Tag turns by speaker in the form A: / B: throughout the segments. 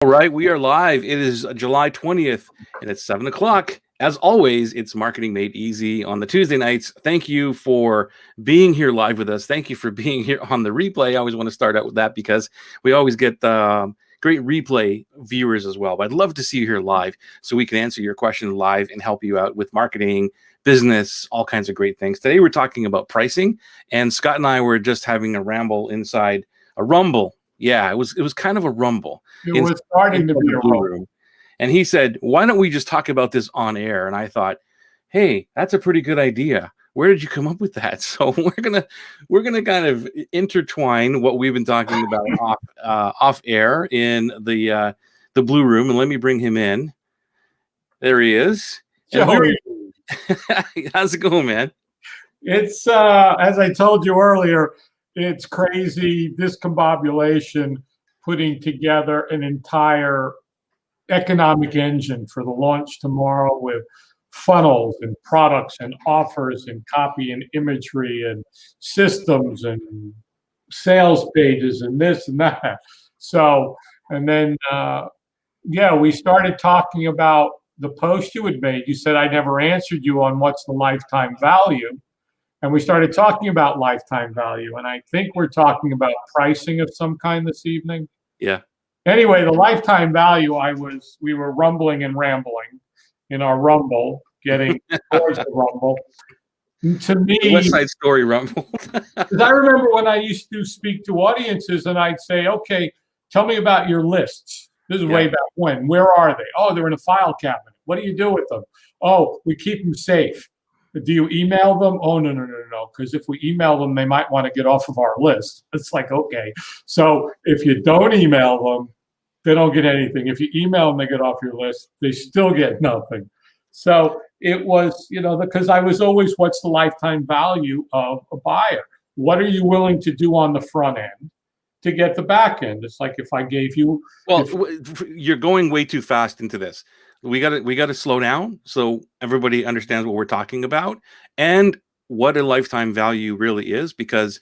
A: All right, we are live. It is July 20th and it's 7 o'clock. As always, it's Marketing Made Easy on the Tuesday nights. Thank you for being here live with us. Thank you for being here on the replay. I always want to start out with that because we always get great replay viewers as well. But I'd love to see you here live so we can answer your question live and help you out with marketing, business, all kinds of great things. Today, we're talking about pricing, and Scott and I were just having a rumble inside a rumble. Yeah, it was kind of a rumble.
B: It was starting to be a
A: Blue Room. And he said, why don't we just talk about this on air? And I thought, hey, that's a pretty good idea. Where did you come up with that? So we're gonna kind of intertwine what we've been talking about off air in the Blue Room. And let me bring him in. There he is.
B: Joey.
A: How's it going, man?
B: It's as I told you earlier, it's crazy discombobulation putting together an entire economic engine for the launch tomorrow with funnels and products and offers and copy and imagery and systems and sales pages and this and that. So, and then, yeah, we started talking about the post you had made. You said I never answered you on what's the lifetime value. And we started talking about lifetime value. And I think we're talking about pricing of some kind this evening.
A: Yeah.
B: Anyway, the lifetime value, we were rumbling and rambling in our rumble, getting towards the rumble. And to me,
A: the West Side Story rumble.
B: Because I remember when I used to speak to audiences and I'd say, okay, tell me about your lists. This is way back when. Where are they? Oh, they're in a file cabinet. What do you do with them? Oh, we keep them safe. Do you email them? Oh, no. Because if we email them, they might want to get off of our list. It's like, okay. So if you don't email them, they don't get anything. If you email them, they get off your list. They still get nothing. So it was, because I was always, what's the lifetime value of a buyer? What are you willing to do on the front end to get the back end? It's like if I gave you.
A: Well, you're going way too fast into this. We got to slow down so everybody understands what we're talking about and what a lifetime value really is, because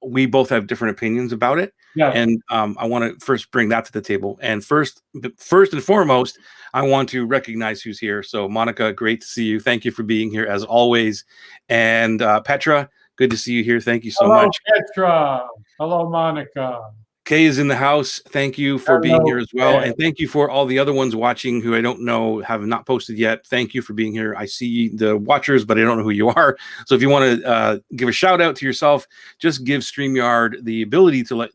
A: we both have different opinions about it.
B: Yeah.
A: And I want to first bring that to the table. And first and foremost, I want to recognize who's here. So Monica, great to see you. Thank you for being here as always. And Petra, good to see you here. Thank you so much.
B: Petra. Hello, Monica.
A: Kay is in the house. Thank you for being here as well. And thank you for all the other ones watching who I don't know have not posted yet. Thank you for being here. I see the watchers, but I don't know who you are. So if you want to give a shout out to yourself, just give StreamYard the ability to let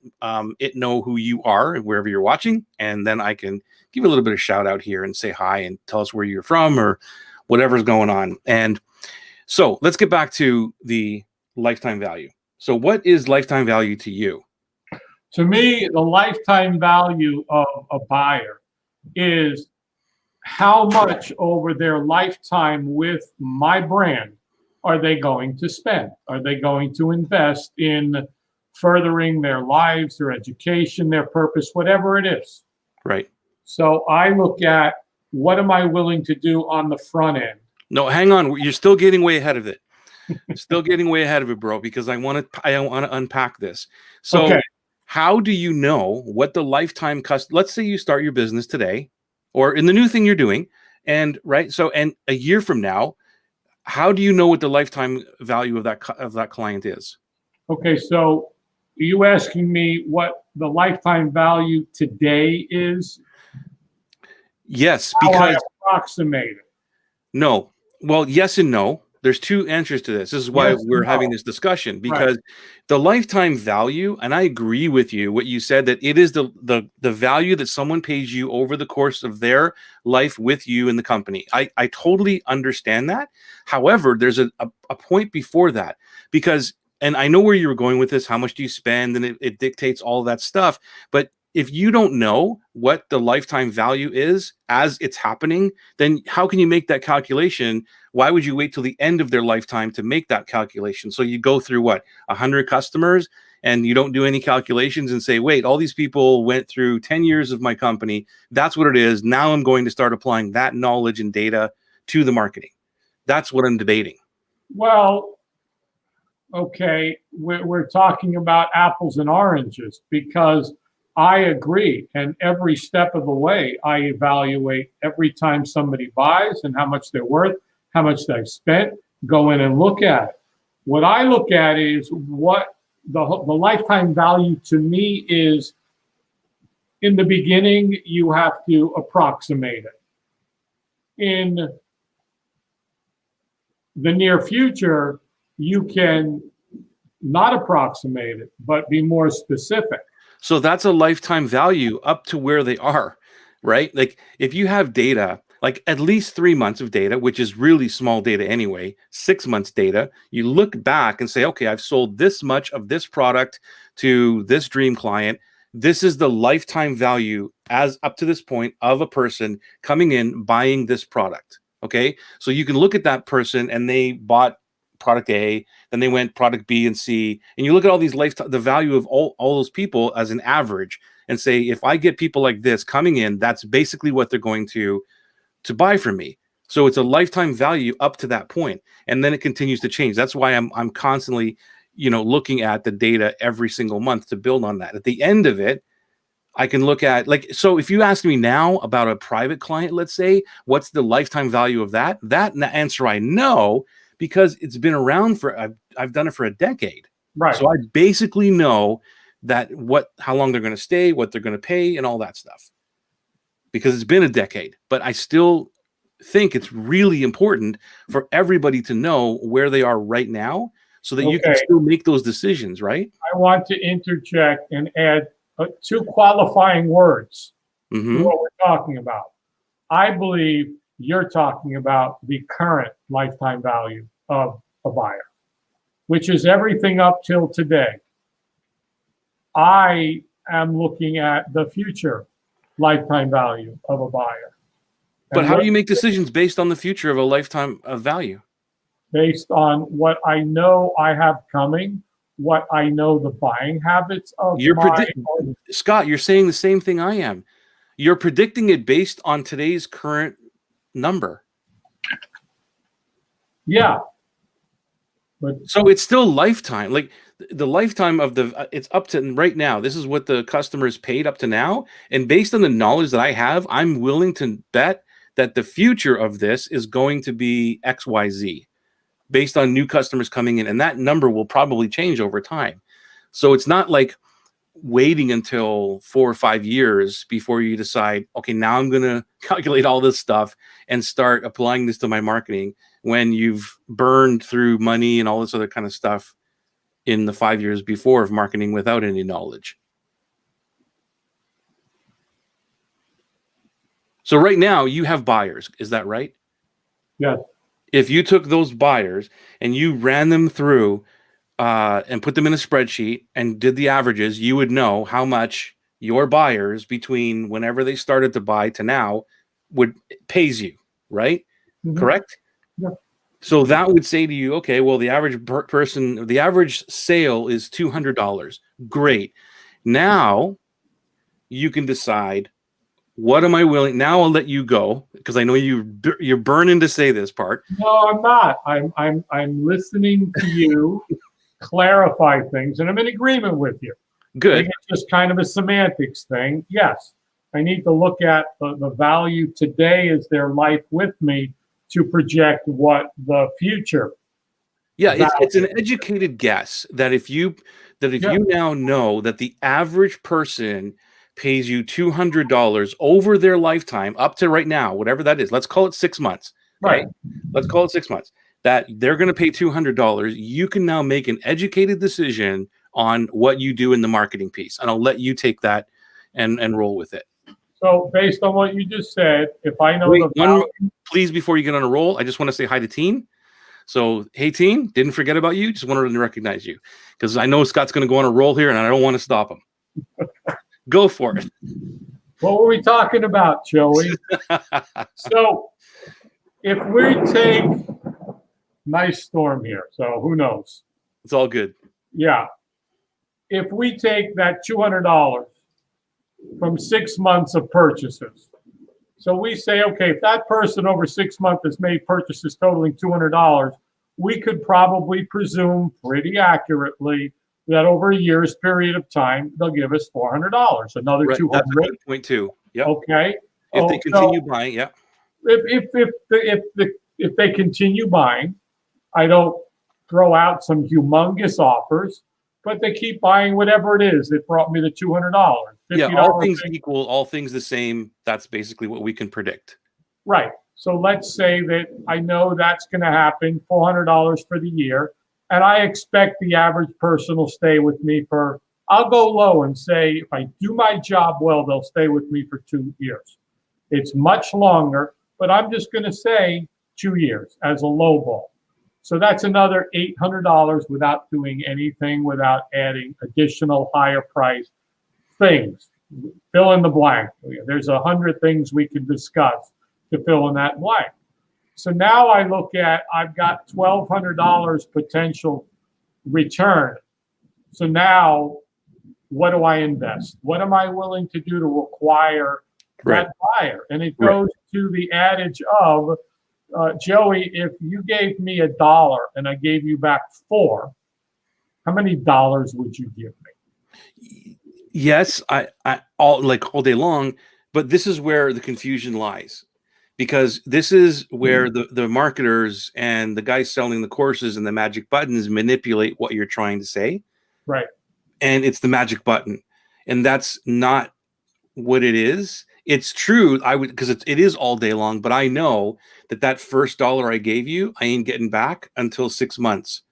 A: it know who you are wherever you're watching. And then I can give you a little bit of shout out here and say hi and tell us where you're from or whatever's going on. And so let's get back to the lifetime value. So what is lifetime value to you?
B: To me, the lifetime value of a buyer is how much over their lifetime with my brand are they going to spend? Are they going to invest in furthering their lives, their education, their purpose, whatever it is?
A: Right.
B: So I look at what am I willing to do on the front end?
A: No, hang on. You're still getting way ahead of it. Still getting way ahead of it, bro, because I want to unpack this. So
B: okay.
A: How do you know what the lifetime cost? Let's say you start your business today or in the new thing you're doing. And and a year from now, how do you know what the lifetime value of that client is?
B: Okay. So are you asking me what the lifetime value today is?
A: Yes,
B: how
A: because
B: I approximate it.
A: No. Well, yes and no. There's two answers to this. This is why we're having this discussion, because the lifetime value, and I agree with you, what you said, that it is the value that someone pays you over the course of their life with you in the company. I totally understand that. However, there's a point before that, because, and I know where you were going with this, how much do you spend, and it dictates all that stuff. But if you don't know what the lifetime value is as it's happening, then how can you make that calculation? Why would you wait till the end of their lifetime to make that calculation? So you go through 100 customers and you don't do any calculations and say, wait, all these people went through 10 years of my company. That's what it is. Now I'm going to start applying that knowledge and data to the marketing. That's what I'm debating.
B: Well, okay, we're talking about apples and oranges, because I agree. And every step of the way, I evaluate every time somebody buys and how much they're worth, how much they've spent, go in and look at it. What I look at is what the lifetime value to me is. In the beginning, you have to approximate it. In the near future, you can not approximate it, but be more specific.
A: So that's a lifetime value up to where they are, right? Like if you have data, like at least 3 months of data, which is really small data anyway, 6 months data, you look back and say, okay, I've sold this much of this product to this dream client. This is the lifetime value as up to this point of a person coming in buying this product. Okay. So you can look at that person and they bought product A, then they went product B and C, and you look at all these lifetime, the value of all those people as an average, and say, if I get people like this coming in, that's basically what they're going to buy from me. So it's a lifetime value up to that point, and then it continues to change. That's why I'm constantly, looking at the data every single month to build on that. At the end of it, I can look at, like, so if you ask me now about a private client, let's say, what's the lifetime value of that answer I know, because it's been around for, I've done it for a decade.
B: Right.
A: So I basically know that how long they're going to stay, what they're going to pay, and all that stuff, because it's been a decade. But I still think it's really important for everybody to know where they are right now, so that you can still make those decisions, right?
B: I want to interject and add 2 qualifying words to what we're talking about. I believe you're talking about the current lifetime value of a buyer, which is everything up till today. I am looking at the future lifetime value of a buyer.
A: But how do you make decisions based on the future of a lifetime of value?
B: Based on what I know I have coming, what I know the buying habits of
A: Scott, you're saying the same thing I am. You're predicting it based on today's current number.
B: Yeah.
A: So it's still lifetime. Like the lifetime of it's up to right now. This is what the customers paid up to now. And based on the knowledge that I have, I'm willing to bet that the future of this is going to be XYZ based on new customers coming in. And that number will probably change over time. So it's not like waiting until 4 or 5 years before you decide, okay, now I'm going to calculate all this stuff and start applying this to my marketing, when you've burned through money and all this other kind of stuff in the 5 years before of marketing without any knowledge. So right now you have buyers. Is that right?
B: Yes.
A: If you took those buyers and you ran them through and put them in a spreadsheet and did the averages, you would know how much your buyers between whenever they started to buy to now pays you, right? Correct?
B: Yeah.
A: So that would say to you, okay, well, the average the average sale is $200. Great. Now you can decide, what am I willing? Now I'll let you go, because I know you're burning to say this part.
B: No, I'm not. I'm listening to you clarify things, and I'm in agreement with you.
A: Good.
B: It's just kind of a semantics thing. Yes, I need to look at the value today as their life with me to project what the future.
A: Yeah, it's an educated guess that if you now know that the average person pays you $200 over their lifetime up to right now, whatever that is, let's call it 6 months.
B: Right.
A: Let's call it 6 months. That they're going to pay $200. You can now make an educated decision on what you do in the marketing piece, and I'll let you take that and roll with it.
B: So based on what you just said, if I know
A: please, before you get on a roll, I just want to say hi to Teen. So, hey, Teen, didn't forget about you. Just wanted to recognize you, because I know Scott's going to go on a roll here, and I don't want to stop him. Go for it.
B: What were we talking about, Joey? So if we take, nice storm here, so who knows?
A: It's all good.
B: Yeah. If we take that $200 from 6 months of purchases, so we say, okay, if that person over 6 months has made purchases totaling $200, we could probably presume pretty accurately that over a year's period of time, they'll give us $400, another
A: Right.
B: 200.
A: That's a good point too. Yep.
B: Okay.
A: If they continue buying, yeah.
B: If they continue buying, I don't throw out some humongous offers, but they keep buying whatever it is. It brought me the $200, $50.
A: Yeah, all things equal, all things the same. That's basically what we can predict.
B: Right. So let's say that I know that's going to happen, $400 for the year, and I expect the average person will stay with me for, I'll go low and say, if I do my job well, they'll stay with me for 2 years. It's much longer, but I'm just going to say 2 years as a low ball. So that's another $800 without doing anything, without adding additional higher price things. Fill in the blank. There's 100 things we can discuss to fill in that blank. So now I look at, I've got $1,200 potential return. So now what do I invest? What am I willing to do to acquire that buyer? And it goes to the adage of, Joey, if you gave me $1 and I gave you back 4, how many dollars would you give me?
A: Yes, I all day long, but this is where the confusion lies, because this is where the marketers and the guys selling the courses and the magic buttons manipulate what you're trying to say.
B: Right.
A: And it's the magic button, and that's not what it is. It's true. I would, because it is all day long, but I know that first $1 I gave you, I ain't getting back until 6 months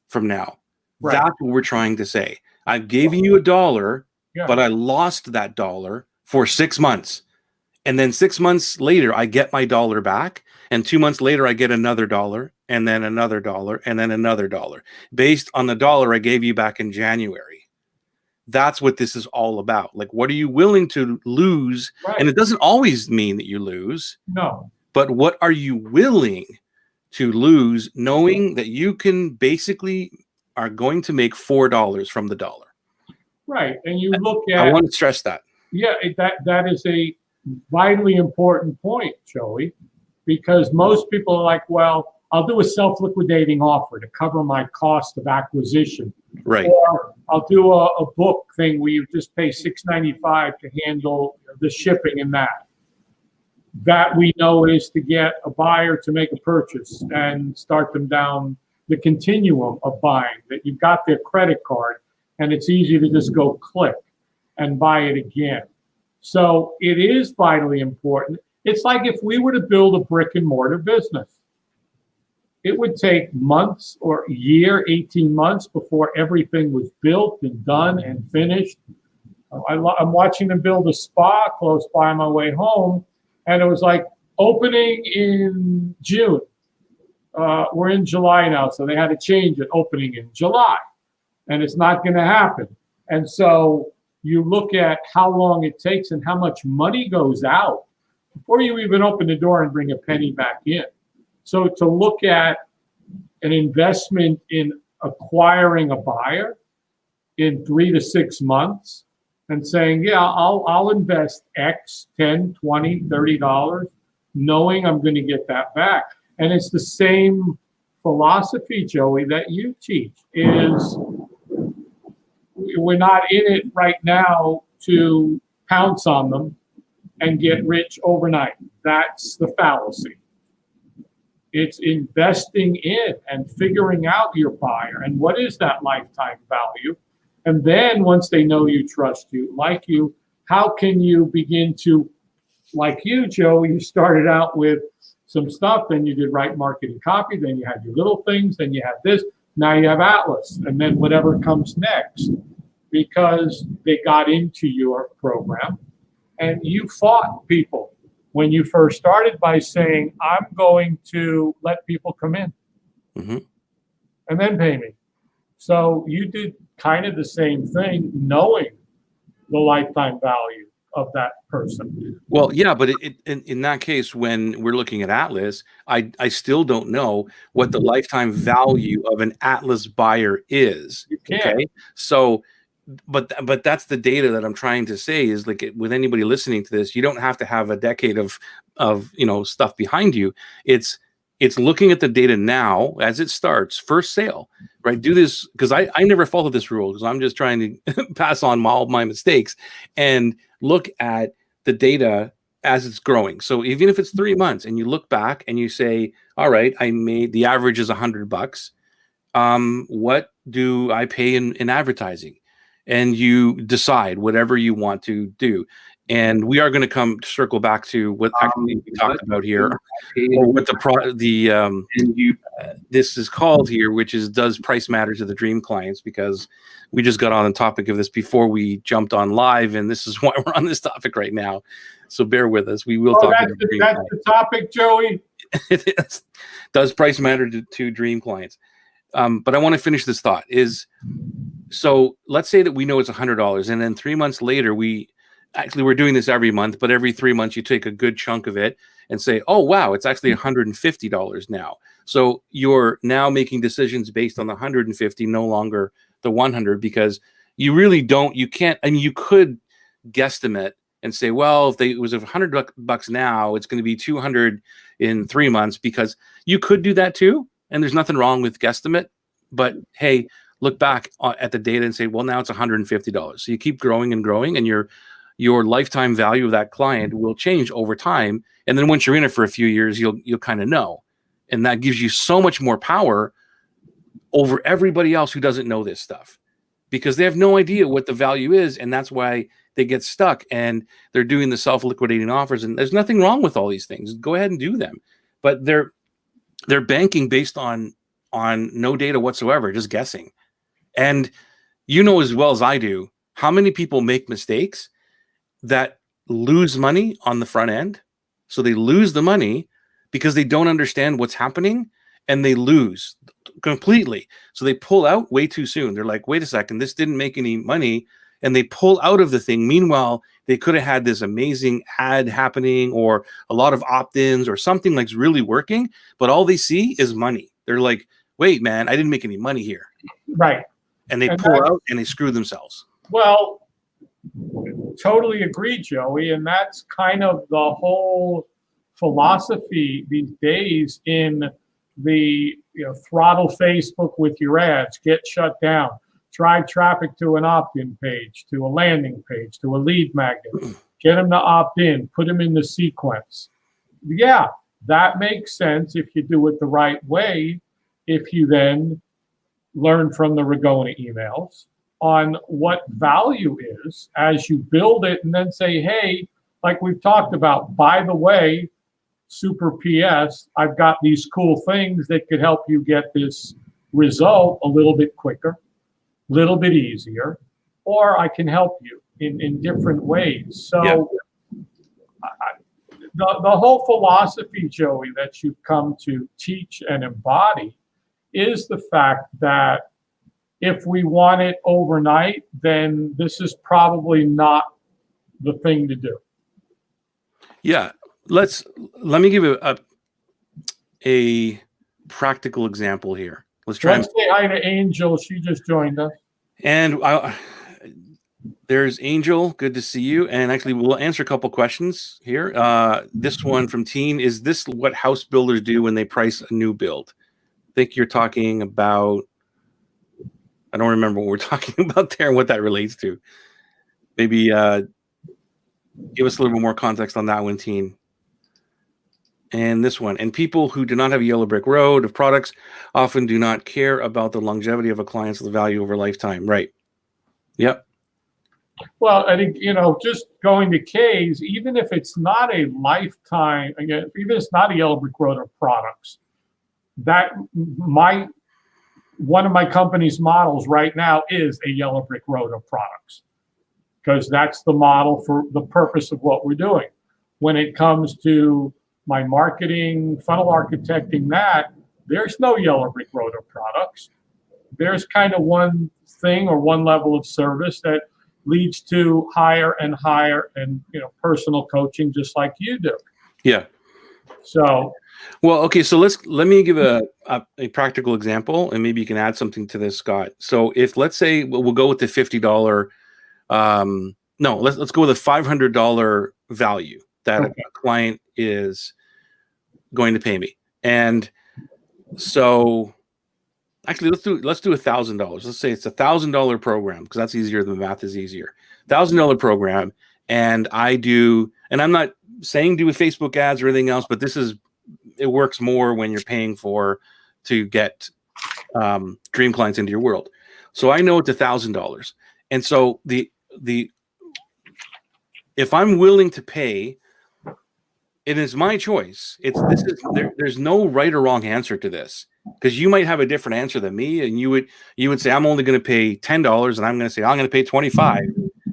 A: from now. Right. That's what we're trying to say. I've given you $1, but I lost that $1 for 6 months. And then 6 months later, I get my $1 back. And 2 months later, I get another $1, and then another $1, and then another $1, based on the $1 I gave you back in January. That's what this is all about. Like, what are you willing to lose? Right. And it doesn't always mean that you lose.
B: No.
A: But what are you willing to lose, knowing that you can basically are going to make $4 from the $1?
B: Right. And you look at,
A: I want to stress that.
B: Yeah, that is a vitally important point, Joey, because most people are like, well, I'll do a self-liquidating offer to cover my cost of acquisition.
A: Right.
B: Or I'll do a book thing where you just pay $6.95 to handle the shipping and that. That we know is to get a buyer to make a purchase and start them down the continuum of buying, that you've got their credit card and it's easy to just go click and buy it again. So it is vitally important. It's like if we were to build a brick and mortar business. It would take months or a year, 18 months before everything was built and done and finished. I'm watching them build a spa close by on my way home, and it was like opening in June. We're in July now, so they had to change it, opening in July. And it's not going to happen. And so you look at how long it takes and how much money goes out before you even open the door and bring a penny back in. So to look at an investment in acquiring a buyer in 3 to 6 months and saying, yeah, I'll invest X, 10, 20, $30, knowing I'm going to get that back. And it's the same philosophy, Joey, that you teach, is we're not in it right now to pounce on them and get rich overnight. That's the fallacy. It's investing in and figuring out your buyer and what is that lifetime value. And then once they know you, trust you, like you, how can you begin to, like you, Joe, you started out with some stuff, then you did right marketing copy, then you had your little things, then you have this, now you have Atlas, and then whatever comes next, because they got into your program and you fought people when you first started by saying, I'm going to let people come in and then pay me. So you did kind of the same thing, knowing the lifetime value of that person.
A: Well, yeah, but in that case, when we're looking at Atlas, I still don't know what the lifetime value of an Atlas buyer is.
B: You can't.
A: Okay, so. But that's the data that I'm trying to say is, like, with anybody listening to this, you don't have to have a decade of stuff behind you. It's It's looking at the data now as it starts, first sale, right? Do this, because I never followed this rule because I'm just trying to pass on all my mistakes and look at the data as it's growing. So even if it's 3 months and you look back and you say, all right, I made the average is $100. What do I pay in advertising? And you decide whatever you want to do. And we are going to circle back to what actually we talked about here, or what this is called here, which is, does price matter to the dream clients? Because we just got on the topic of this before we jumped on live, and this is why we're on this topic right now. So bear with us. We will talk about
B: that's the topic, Joey.
A: It is. Does price matter to dream clients? But I want to finish this thought. So let's say that we know it's $100, and then 3 months later, we're doing this every month, but every 3 months you take a good chunk of it and say, oh, wow, it's actually $150 now. So you're now making decisions based on the 150, no longer the 100, because you really don't, you can't, I mean, you could guesstimate and say, well, if it was $100 now, it's going to be 200 in 3 months, because you could do that too. And there's nothing wrong with guesstimate, but hey, look back at the data and say, well, now it's $150. So you keep growing and growing, and your lifetime value of that client will change over time. And then once you're in it for a few years, you'll kind of know. And that gives you so much more power over everybody else who doesn't know this stuff, because they have no idea what the value is. And that's why they get stuck, and they're doing the self-liquidating offers. And there's nothing wrong with all these things. Go ahead and do them. But they're banking based on no data whatsoever, just guessing. And you know as well as I do how many people make mistakes that lose money on the front end. So they lose the money because they don't understand what's happening, and they lose completely. So they pull out way too soon. They're like, wait a second, this didn't make any money. And they pull out of the thing. Meanwhile, they could have had this amazing ad happening, or a lot of opt-ins, or something like really working, but all they see is money. They're like, wait, man, I didn't make any money here.
B: Right.
A: And they pull out and they screw themselves.
B: Well, totally agree, Joey. And that's kind of the whole philosophy these days in the throttle Facebook with your ads, get shut down, drive traffic to an opt-in page, to a landing page, to a lead magnet, get them to opt in, put them in the sequence. Yeah, that makes sense if you do it the right way. If you then learn from the Ragona emails on what value is as you build it, and then say, hey, like we've talked about, by the way, super PS, I've got these cool things that could help you get this result a little bit quicker, a little bit easier, or I can help you in different ways. So yeah. The whole philosophy, Joey, that you've come to teach and embody is the fact that if we want it overnight, then this is probably not the thing to do.
A: Yeah. Let me give you a practical example here. Let's say
B: hi to Angel. She just joined us.
A: And there's Angel. Good to see you. And actually, we'll answer a couple questions here. This one from Teen: is this what house builders do when they price a new build? I think you're talking about. I don't remember what we're talking about there and what that relates to. Maybe give us a little bit more context on that one, Teen. And this one, and people who do not have a yellow brick road of products often do not care about the longevity of a client's value over lifetime. Right. Yep.
B: Well, I think, just going to K's, even if it's not a lifetime, again, even if it's not a yellow brick road of products, that one of my company's models right now is a yellow brick road of products, because that's the model for the purpose of what we're doing. When it comes to my marketing, funnel architecting, there's no yellow brick road of products. There's kind of one thing or one level of service that leads to higher and higher and personal coaching, just like you do.
A: Yeah.
B: So,
A: well, okay. So let me give a practical example, and maybe you can add something to this, Scott. So if let's say we'll go with the $50. No, let's go with a $500 value that a client is going to pay me. And so actually let's do $1,000. Let's say it's $1,000 program, because that's easier. The math is easier. $1,000 program. And I'm not saying do with Facebook ads or anything else, but it works more when you're paying to get dream clients into your world. So I know it's $1,000. And so if I'm willing to pay, it is my choice. There's no right or wrong answer to this, because you might have a different answer than me, and you would say I'm only going to pay $10, and I'm going to say I'm going to pay 25,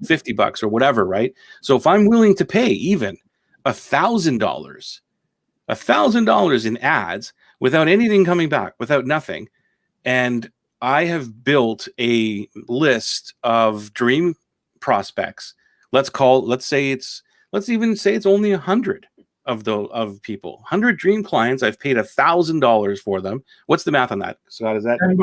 A: $50 or whatever, right? So if I'm willing to pay even $1,000 in ads without anything coming back, without nothing, and I have built a list of dream prospects. Let's even say it's only 100 of people, 100 dream clients. I've paid $1,000 for them. What's the math on that, Scott? Is that
B: $10?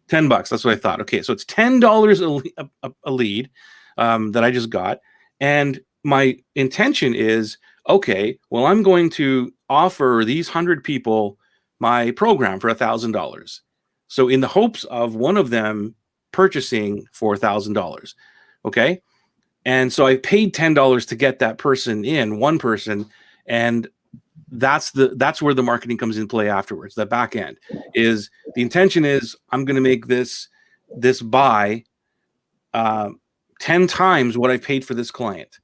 A: $10. That's what I thought. Okay, so it's $10 a lead that I just got, and my intention is, okay, well, I'm going to offer these 100 people my program for $1,000. So in the hopes of one of them purchasing for $1,000, okay, and so I paid $10 to get that person in, one person. And that's where the marketing comes in play afterwards. The back end is the intention is I'm going to make this buy 10 times what I paid for this client.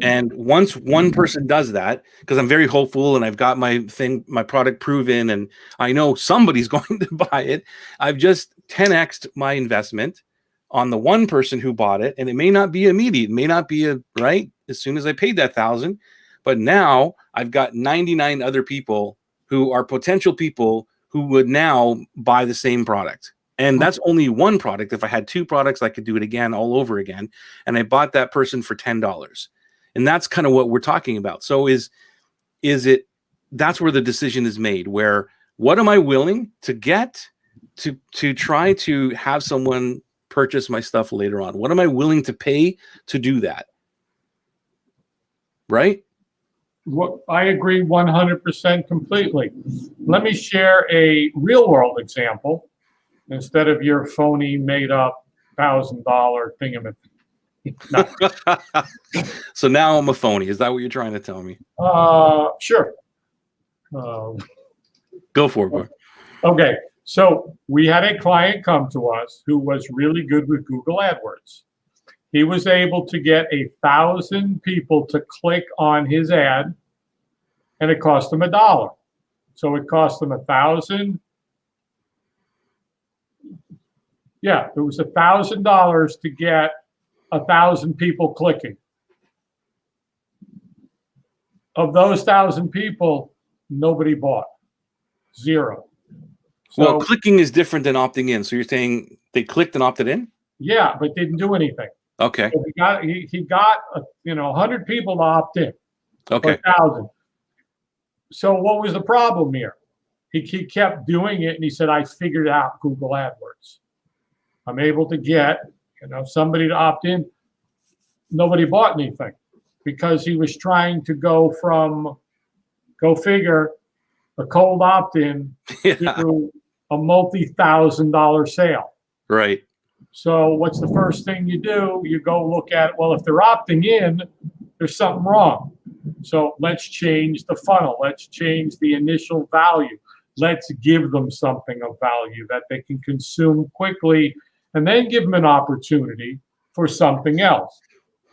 A: And once one person does that, because I'm very hopeful and I've got my product proven, and I know somebody's going to buy it, I've just 10x'd my investment on the one person who bought it. And it may not be immediate, it may not be right as soon as I paid that $1,000. But now I've got 99 other people who are potential people who would now buy the same product. And that's only one product. If I had two products, I could do it again, all over again. And I bought that person for $10. And that's kind of what we're talking about. So that's where the decision is made, where what am I willing to get to try to have someone purchase my stuff later on? What am I willing to pay to do that? Right?
B: I agree 100% completely. Let me share a real world example instead of your phony made up $1,000 thingamajig. No.
A: So now I'm a phony. Is that what you're trying to tell me?
B: Sure.
A: Go for it, bro.
B: Okay. So we had a client come to us who was really good with Google AdWords. He was able to get 1,000 people to click on his ad, and it cost him $1. So it cost him 1,000. Yeah, it was $1,000 to get 1,000 people clicking. Of those 1,000 people, nobody bought. Zero. So,
A: well, clicking is different than opting in. So you're saying they clicked and opted in?
B: Yeah, but didn't do anything.
A: Okay.
B: So he got 100 people to opt in.
A: Okay.
B: 1,000. So what was the problem here? He kept doing it, and he said, I figured out Google AdWords. I'm able to get somebody to opt in. Nobody bought anything because he was trying to go figure, a cold opt-in to a multi-$1,000 sale.
A: Right.
B: So what's the first thing you do? You go look at, well, if they're opting in, there's something wrong. So let's change the funnel. Let's change the initial value. Let's give them something of value that they can consume quickly, and then give them an opportunity for something else.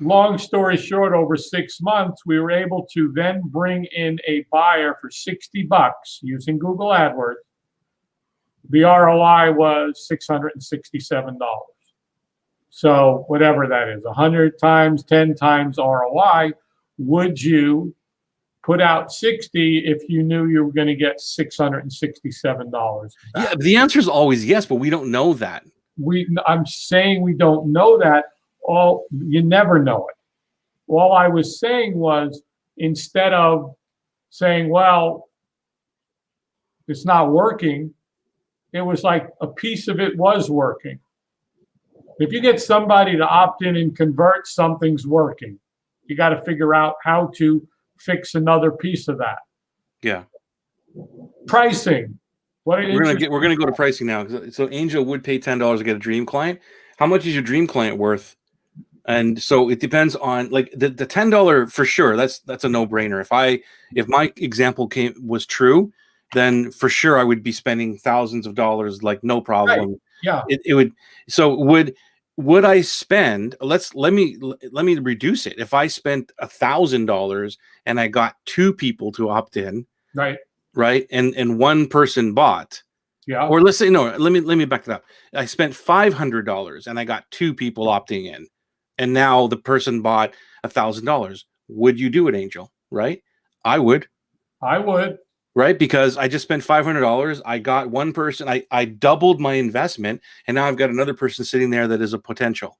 B: Long story short, over 6 months, we were able to then bring in a buyer for $60 using Google AdWords. The ROI was $667. So whatever that is, 100 times, 10 times ROI, would you put out 60 if you knew you were going to get $667 back?
A: Yeah, the answer is always yes, but we don't know that.
B: I'm saying we don't know that. You never know it. All I was saying was, instead of saying, well, it's not working, it was like a piece of it was working. If you get somebody to opt in and convert, something's working. You got to figure out how to fix another piece of that.
A: Yeah.
B: Pricing.
A: We're gonna go to pricing now. So Angel would pay $10 to get a dream client. How much is your dream client worth? And so it depends on like the $10 for sure. That's a no brainer. If my example was true, then for sure I would be spending thousands of dollars, like no problem.
B: Right. Yeah.
A: It would. So would I spend? Let me reduce it. If I spent $1,000 and I got 2 people to opt in, right, and one person bought.
B: Yeah.
A: Or let's say no. Let me back it up. I spent $500 and I got 2 people opting in, and now the person bought $1,000. Would you do it, Angel? Right? I would.
B: I would.
A: Right? Because I just spent $500. I got one person. I doubled my investment, and now I've got another person sitting there that is a potential.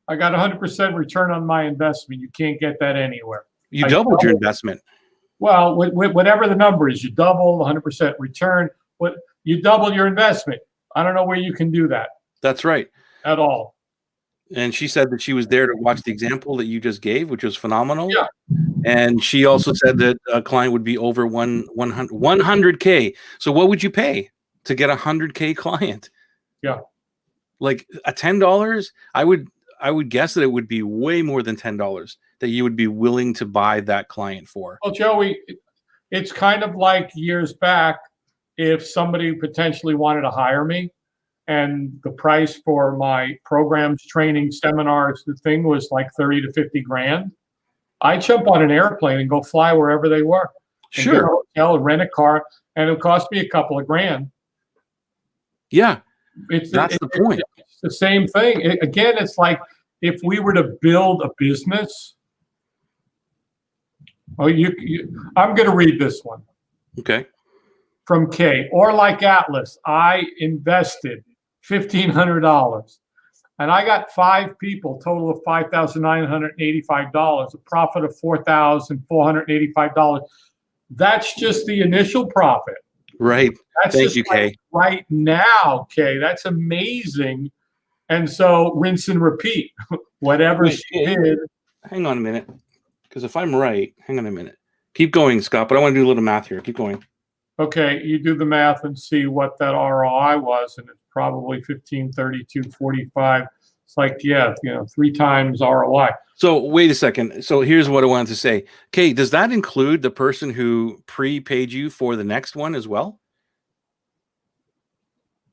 B: I got 100% return on my investment. You can't get that anywhere.
A: You doubled your investment.
B: Well, whatever the number is, you double 100% return. You double your investment. I don't know where you can do that.
A: That's right.
B: At all.
A: And she said that she was there to watch the example that you just gave, which was phenomenal.
B: Yeah.
A: And she also said that a client would be over 100K. So what would you pay to get a 100K client?
B: Yeah.
A: Like a $10, I would guess that it would be way more than $10 that you would be willing to buy that client for.
B: Well, Joey, it's kind of like years back, if somebody potentially wanted to hire me and the price for my programs, training, seminars, the thing was like 30 to 50 grand. I jump on an airplane and go fly wherever they were.
A: Sure.
B: Get a hotel and rent a car, and it cost me a couple of grand.
A: Yeah. That's the point.
B: It's the same thing. Again, it's like if we were to build a business. Oh, I'm going to read this one.
A: Okay.
B: From Kay. Or like Atlas, I invested $1,500. And I got 5 people, total of $5,985, a profit of $4,485. That's just the initial profit.
A: Right.
B: That's
A: Thank you, Kay.
B: Right now, Kay. That's amazing. And so rinse and repeat. Whatever she did.
A: Hang on a minute. Because if I'm right, hang on a minute. Keep going, Scott, but I want to do a little math here. Keep going.
B: Okay, you do the math and see what that ROI was, and it's probably 15, 32, 45. It's like, 3 times ROI.
A: So wait a second. So here's what I wanted to say. Kay, does that include the person who prepaid you for the next one as well?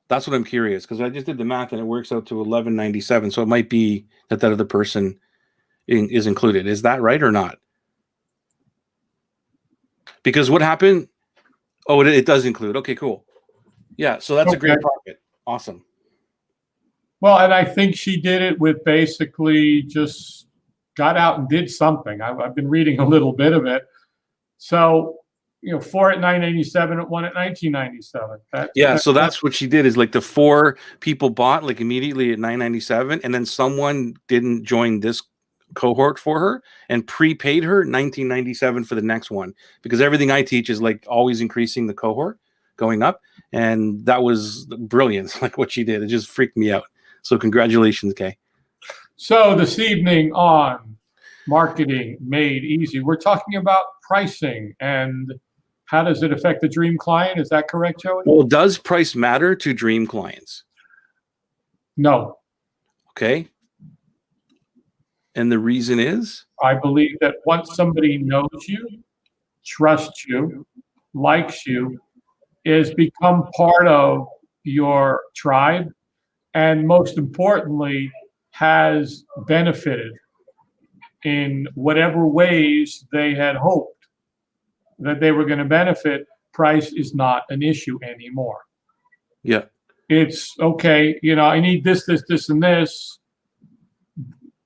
A: That's what I'm curious, because I just did the math and it works out to $1,197. So it might be that other person is included. Is that right or not? Because what happened? Oh, it does include. Okay, cool. Yeah, so that's a great profit. Awesome.
B: Well, and I think she did it with basically just got out and did something. I've been reading a little bit of it. So, 4 at $997, 1 at $1997.
A: So that's what she did. Is like the 4 people bought like immediately at $997, and then someone didn't join this cohort for her and prepaid her $1997 for the next one, because everything I teach is like always increasing the cohort, going up, and that was brilliant. Like what she did, it just freaked me out. So congratulations, Kay.
B: So this evening on Marketing Made Easy, we're talking about pricing and how does it affect the dream client. Is that correct, Joey?
A: Well, does price matter to dream clients?
B: No.
A: Okay. And the reason is?
B: I believe that once somebody knows you, trusts you, likes you, is become part of your tribe, and most importantly, has benefited in whatever ways they had hoped that they were going to benefit, price is not an issue anymore.
A: Yeah.
B: It's okay, I need this, this, this, and this.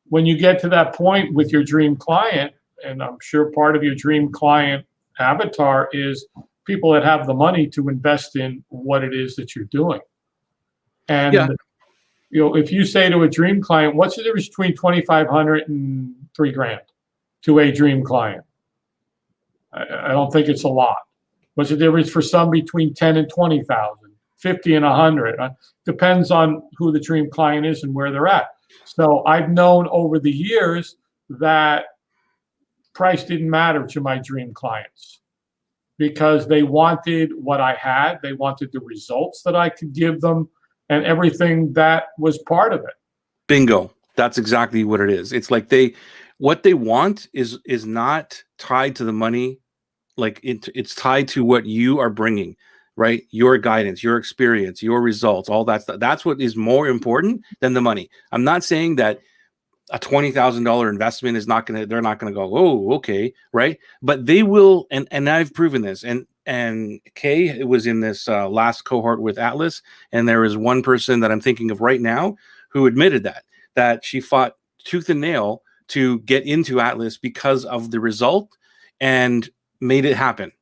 B: When you get to that point with your dream client, and I'm sure part of your dream client avatar is people that have the money to invest in what it is that you're doing. And if you say to a dream client, what's the difference between $2,500 and $3,000 to a dream client? I don't think it's a lot. What's the difference for some between 10 and 20,000, 50 and 100? Depends on who the dream client is and where they're at. So I've known over the years that price didn't matter to my dream clients. because they wanted what I had. They wanted the results that I could give them and everything that was part of it.
A: Bingo. That's exactly what it is. It's like what they want is not tied to the money. Like it's tied to what you are bringing, right? Your guidance, your experience, your results, all that stuff. That's what is more important than the money. I'm not saying that a $20,000 investment is not they're not gonna go, oh, okay, right? But they will, and I've proven this. And Kay was in this last cohort with Atlas, and there is one person that I'm thinking of right now who admitted that she fought tooth and nail to get into Atlas because of the result and made it happen.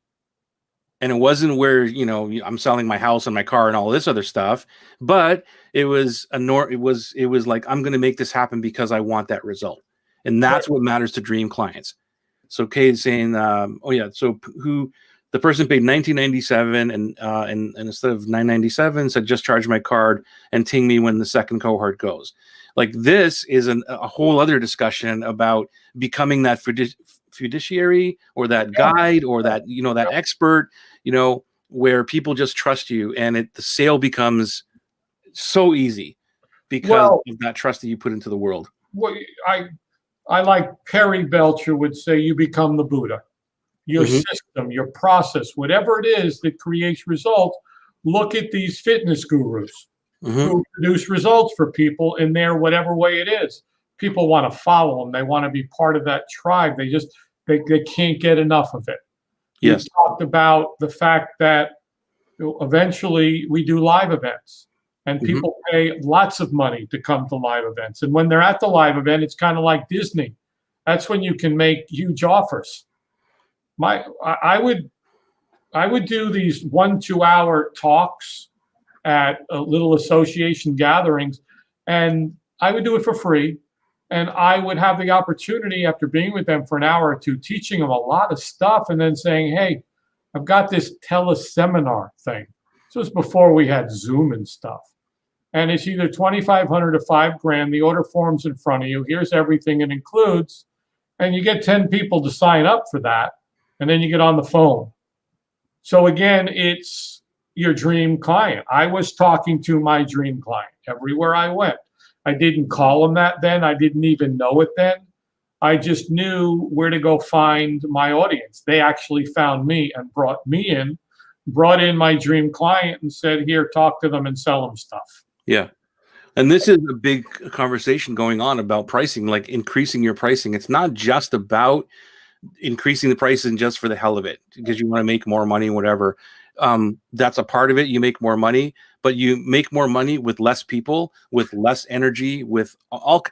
A: And it wasn't where, I'm selling my house and my car and all this other stuff, but it was it was like, I'm going to make this happen because I want that result. And that's what matters to dream clients. So Kate's saying, so who the person paid $19.97 and instead of $9.97 said, just charge my card and ting me when the second cohort goes. Like, this is a whole other discussion about becoming that fiduciary or that guide or that, that expert, where people just trust you, and the sale becomes so easy because of that trust that you put into the world.
B: Well, I like Perry Belcher would say, you become the Buddha. Your system, your process, whatever it is that creates results. Look at these fitness gurus who produce results for people in their whatever way it is. People want to follow them. They want to be part of that tribe. They can't get enough of it.
A: Yes.
B: We talked about the fact that eventually we do live events, and people pay lots of money to come to live events. And when they're at the live event, it's kind of like Disney. That's when you can make huge offers. I would do these 1-2 hour talks at little association gatherings, and I would do it for free. And I would have the opportunity, after being with them for an hour or two, teaching them a lot of stuff, and then saying, hey, I've got this teleseminar thing. This was before we had Zoom and stuff. And it's either $2,500 to $5,000. The order form's in front of you. Here's everything it includes. And you get 10 people to sign up for that. And then you get on the phone. So again, it's your dream client. I was talking to my dream client everywhere I went. I didn't call them that then. I didn't even know it then. I just knew where to go find my audience. They actually found me and brought in my dream client and said, here, talk to them and sell them stuff.
A: Yeah. And this is a big conversation going on about pricing, like increasing your pricing. It's not just about increasing the prices just for the hell of it, because you want to make more money, whatever. That's a part of it. You make more money, but you make more money with less people, with less energy, with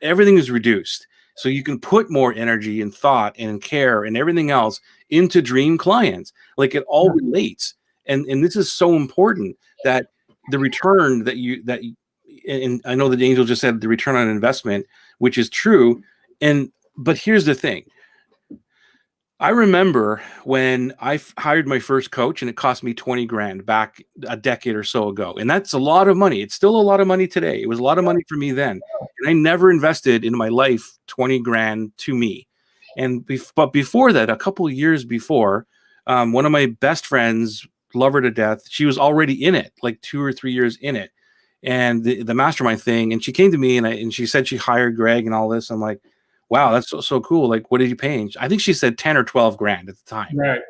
A: everything is reduced. So you can put more energy and thought and care and everything else into dream clients. Like, it all relates. And this is so important, that the return and I know that Angel just said the return on investment, which is true. But here's the thing. I remember when I hired my first coach, and it cost me $20,000 back a decade or so ago. And that's a lot of money. It's still a lot of money today. It was a lot of money for me then. And I never invested in my life $20,000 to me. But before that, a couple of years before, one of my best friends, love her to death, she was already in it, like 2 or 3 years in it. And the mastermind thing. And she came to me and she said she hired Greg and all this. I'm like, wow, that's so cool. Like, what did you pay? I think she said 10 or 12 grand at the time.
B: Right.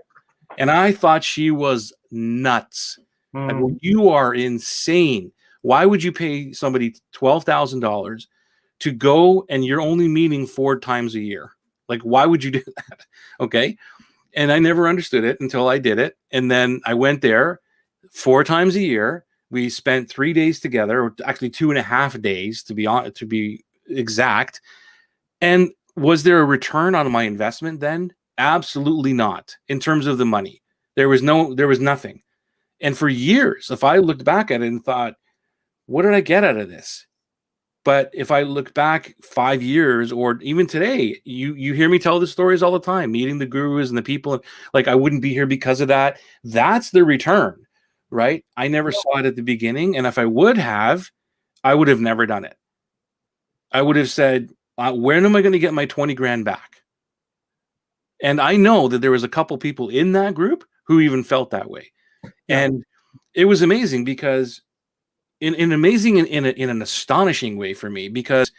A: And I thought she was nuts. Like, well, you are insane. Why would you pay somebody $12,000 to go and you're only meeting 4 times a year? Like, why would you do that? Okay. And I never understood it until I did it. And then I went there 4 times a year. We spent 3 days together, or actually 2.5 days to be exact. And was there a return on my investment then? Absolutely not. In terms of the money, there was nothing. And for years, if I looked back at it and thought, what did I get out of this? But if I look back 5 years, or even today, you hear me tell the stories all the time, meeting the gurus and the people, like, I wouldn't be here because of that. That's the return, right? I never saw it at the beginning. And if I would have, I would have never done it. I would have said, when am I going to get my $20,000 back? And I know that there was a couple people in that group who even felt that way.
B: Yeah.
A: And it was amazing because in an astonishing way for me, because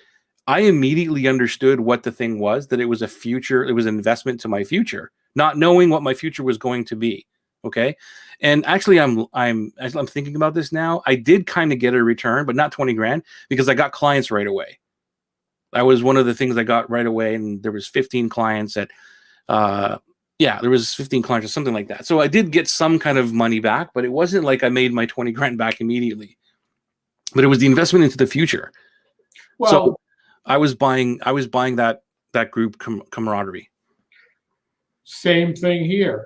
A: I immediately understood what the thing was, that it was an investment to my future, not knowing what my future was going to be. Okay. And actually as I'm thinking about this now, I did kind of get a return, but not 20 grand, because I got clients right away. That was one of the things I got right away. And there was 15 clients there was 15 clients or something like that. So I did get some kind of money back, but it wasn't like I made my 20 grand back immediately, but it was the investment into the future.
B: Well,
A: so I was buying that group camaraderie.
B: Same thing here.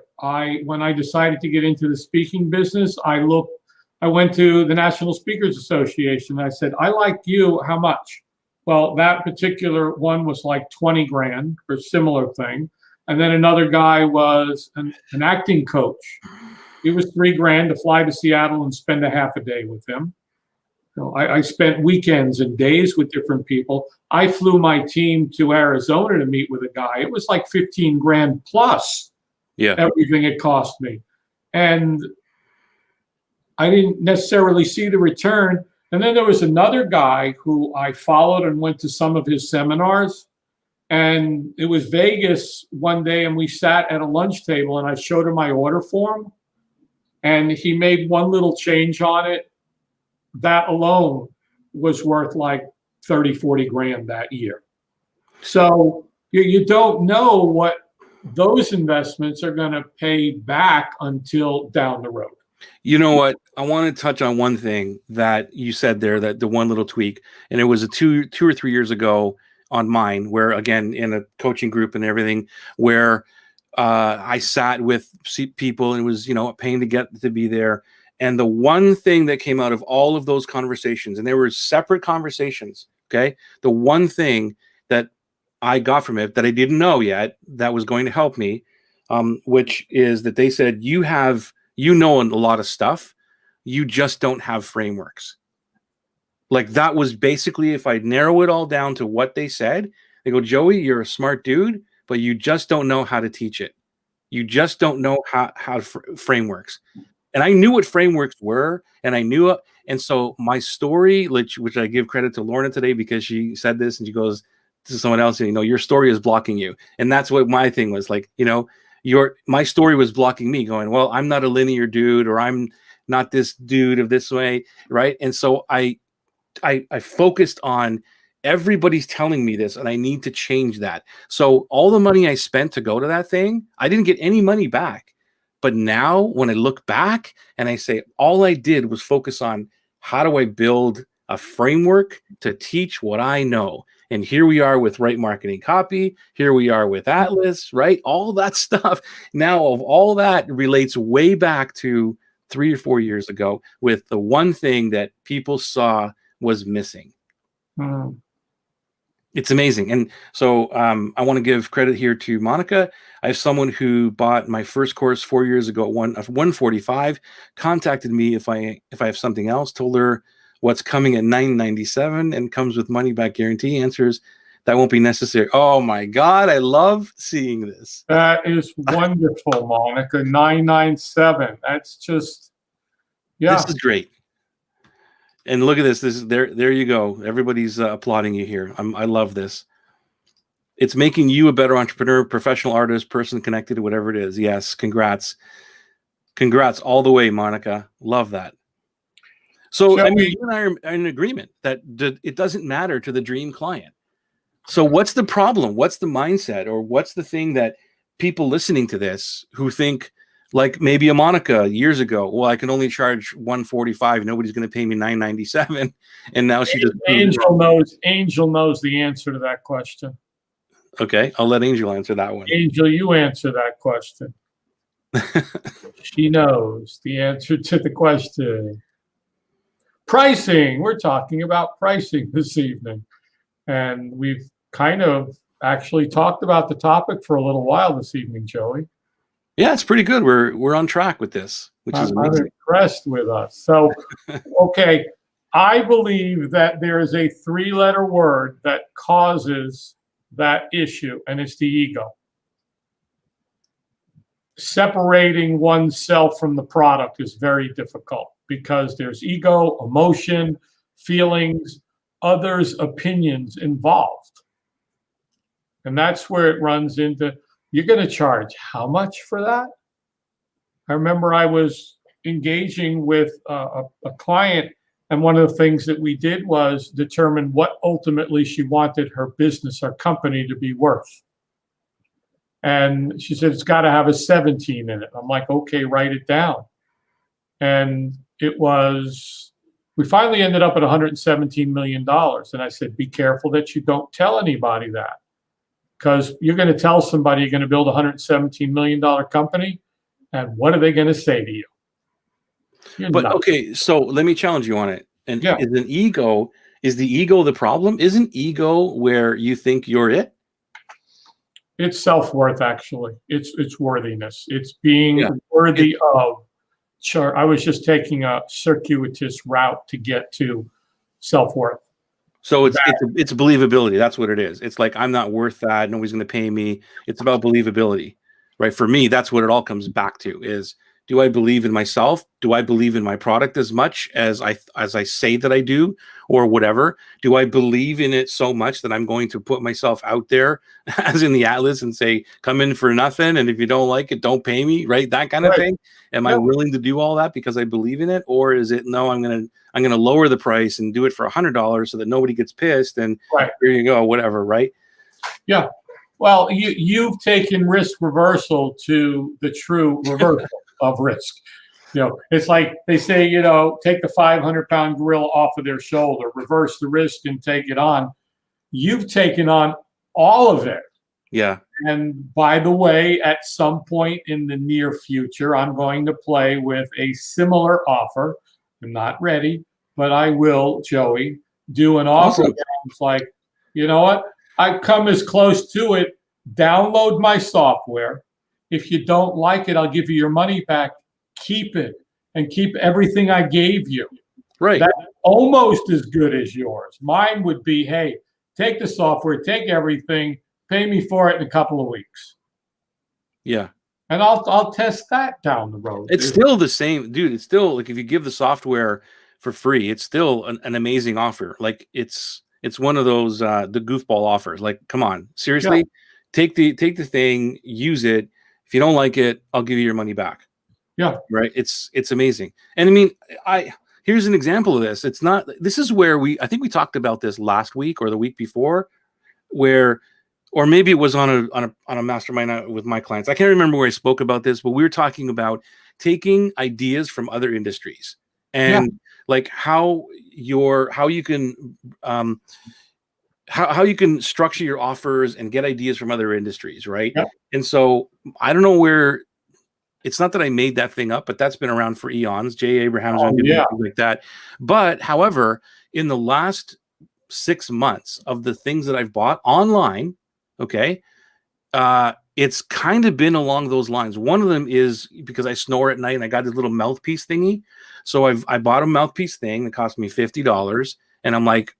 B: When I decided to get into the speaking business, I went to the National Speakers Association. I said, I like you, how much? Well, that particular one was like 20 grand for a similar thing. And then another guy was an acting coach. It was 3 grand to fly to Seattle and spend a half a day with him. I spent weekends and days with different people. I flew my team to Arizona to meet with a guy. It was like 15 grand plus everything it cost me. And I didn't necessarily see the return. And then there was another guy who I followed and went to some of his seminars. And it was Vegas one day, and we sat at a lunch table, and I showed him my order form, and he made one little change on it. That alone was worth like 30, 40 grand that year. So you don't know what those investments are going to pay back until down the road.
A: You know what? I want to touch on one thing that you said there, that the one little tweak, and it was a two or 3 years ago on mine, where again, in a coaching group and everything, where I sat with people, and it was, a pain to get to be there. And the one thing that came out of all of those conversations, and they were separate conversations, okay? The one thing that I got from it that I didn't know yet that was going to help me, which is that they said, you know a lot of stuff, you just don't have frameworks. Like, that was basically, if I narrow it all down to what they said, they go, Joey, you're a smart dude, but you just don't know how to teach it. You just don't know how frameworks. And I knew what frameworks were, and I knew it. And so my story, which I give credit to Lorna today, because she said this, and she goes to someone else, your story is blocking you. And that's what my thing was like, my story was blocking me, going, well, I'm not a linear dude, or I'm not this dude of this way. Right. And so I focused on, everybody's telling me this, and I need to change that. So all the money I spent to go to that thing, I didn't get any money back. But now when I look back and I say, all I did was focus on, how do I build a framework to teach what I know? And here we are with Right Marketing Copy. Here we are with Atlas, right? All that stuff. Now, of all that relates way back to 3 or 4 years ago, with the one thing that people saw was missing. It's amazing. And so I want to give credit here to Monica. I have someone who bought my first course 4 years ago at 145, contacted me if I have something else, told her what's coming at $997 and comes with money back guarantee. Answers, that won't be necessary. Oh my God, I love seeing this.
B: That is wonderful, Monica. 997. That's just,
A: This is great. And look at this. There you go. Everybody's applauding you here. I love this. It's making you a better entrepreneur, professional artist, person connected to whatever it is. Yes. Congrats all the way, Monica. Love that. So, I mean, you and I are in agreement that it doesn't matter to the dream client. So what's the problem? What's the mindset, or what's the thing that people listening to this who think, like maybe a Monica years ago, well, I can only charge 145. Nobody's going to pay me 997. And now she just
B: Angel knows the answer to that question.
A: Okay, I'll let Angel answer that one.
B: Angel, you answer that question. She knows the answer to the question. Pricing. We're talking about pricing this evening. And we've kind of actually talked about the topic for a little while this evening, Joey.
A: Yeah, it's pretty good. We're on track with this, which is amazing.
B: I'm impressed with us. So, okay, I believe that there is a 3-letter word that causes that issue, and it's the ego. separating oneself from the product is very difficult because there's ego, emotion, feelings, others' opinions involved. And that's where it runs into, you're going to charge how much for that? I remember I was engaging with a client, and one of the things that we did was determine what ultimately she wanted her business or company to be worth. And she said, it's got to have a 17 in it. I'm like, okay, write it down. And it was, we finally ended up at $117 million. And I said, be careful that you don't tell anybody that, because you're going to tell somebody you're going to build a $117 million company. And what are they going to say to you?
A: But okay, so let me challenge you on it. And
B: Yeah.
A: is the ego the problem? Isn't ego where you think you're it?
B: It's self-worth, actually. It's worthiness. It's being worthy of. Sure, I was just taking a circuitous route to get to self-worth.
A: So it's believability. That's what it is. It's like, I'm not worth that. Nobody's going to pay me. It's about believability, right? For me, that's what it all comes back to is, do I believe in myself? Do I believe in my product as much as I say that I do, or whatever? Do I believe in it so much that I'm going to put myself out there, as in the Atlas, and say, come in for nothing, and if you don't like it, don't pay me, right? That kind of thing. Am I willing to do all that because I believe in it, or is it, no, I'm gonna lower the price and do it for $100 so that nobody gets pissed, and here you go, whatever, right?
B: Yeah. Well, you've taken risk reversal to the true reversal of risk. You know, it's like they say, you know, take the 500-pound gorilla off of their shoulder, reverse the risk and take it on. You've taken on all of it.
A: Yeah.
B: And by the way, at some point in the near future, I'm going to play with a similar offer. I'm not ready, but I will, Joey, do an offer.
A: Awesome.
B: It's like, you know what? I've come as close to it. Download my software. If you don't like it, I'll give you your money back. Keep it and keep everything I gave you.
A: Right.
B: That's almost as good as yours. Mine would be, hey, take the software, take everything, pay me for it in a couple of weeks.
A: Yeah.
B: And I'll test that down the road.
A: It's still the same, dude. It's still like, if you give the software for free, it's still an amazing offer. Like it's one of those the goofball offers. Like, come on, seriously, take the thing, use it. If you don't like it, I'll give you your money back.
B: Yeah.
A: Right. It's amazing. And I mean, here's an example of this. It's not, this is where I think we talked about this last week or the week before, where, or maybe it was on a mastermind with my clients. I can't remember where I spoke about this, but we were talking about taking ideas from other industries and like how you can structure your offers and get ideas from other industries, right?
B: Yep.
A: And so I don't know where, it's not that I made that thing up, but that's been around for eons. Jay Abrams like that. But however, in the last 6 months of the things that I've bought online, okay, it's kind of been along those lines. One of them is because I snore at night and I got this little mouthpiece thingy. So I bought a mouthpiece thing that cost me $50, and I'm like,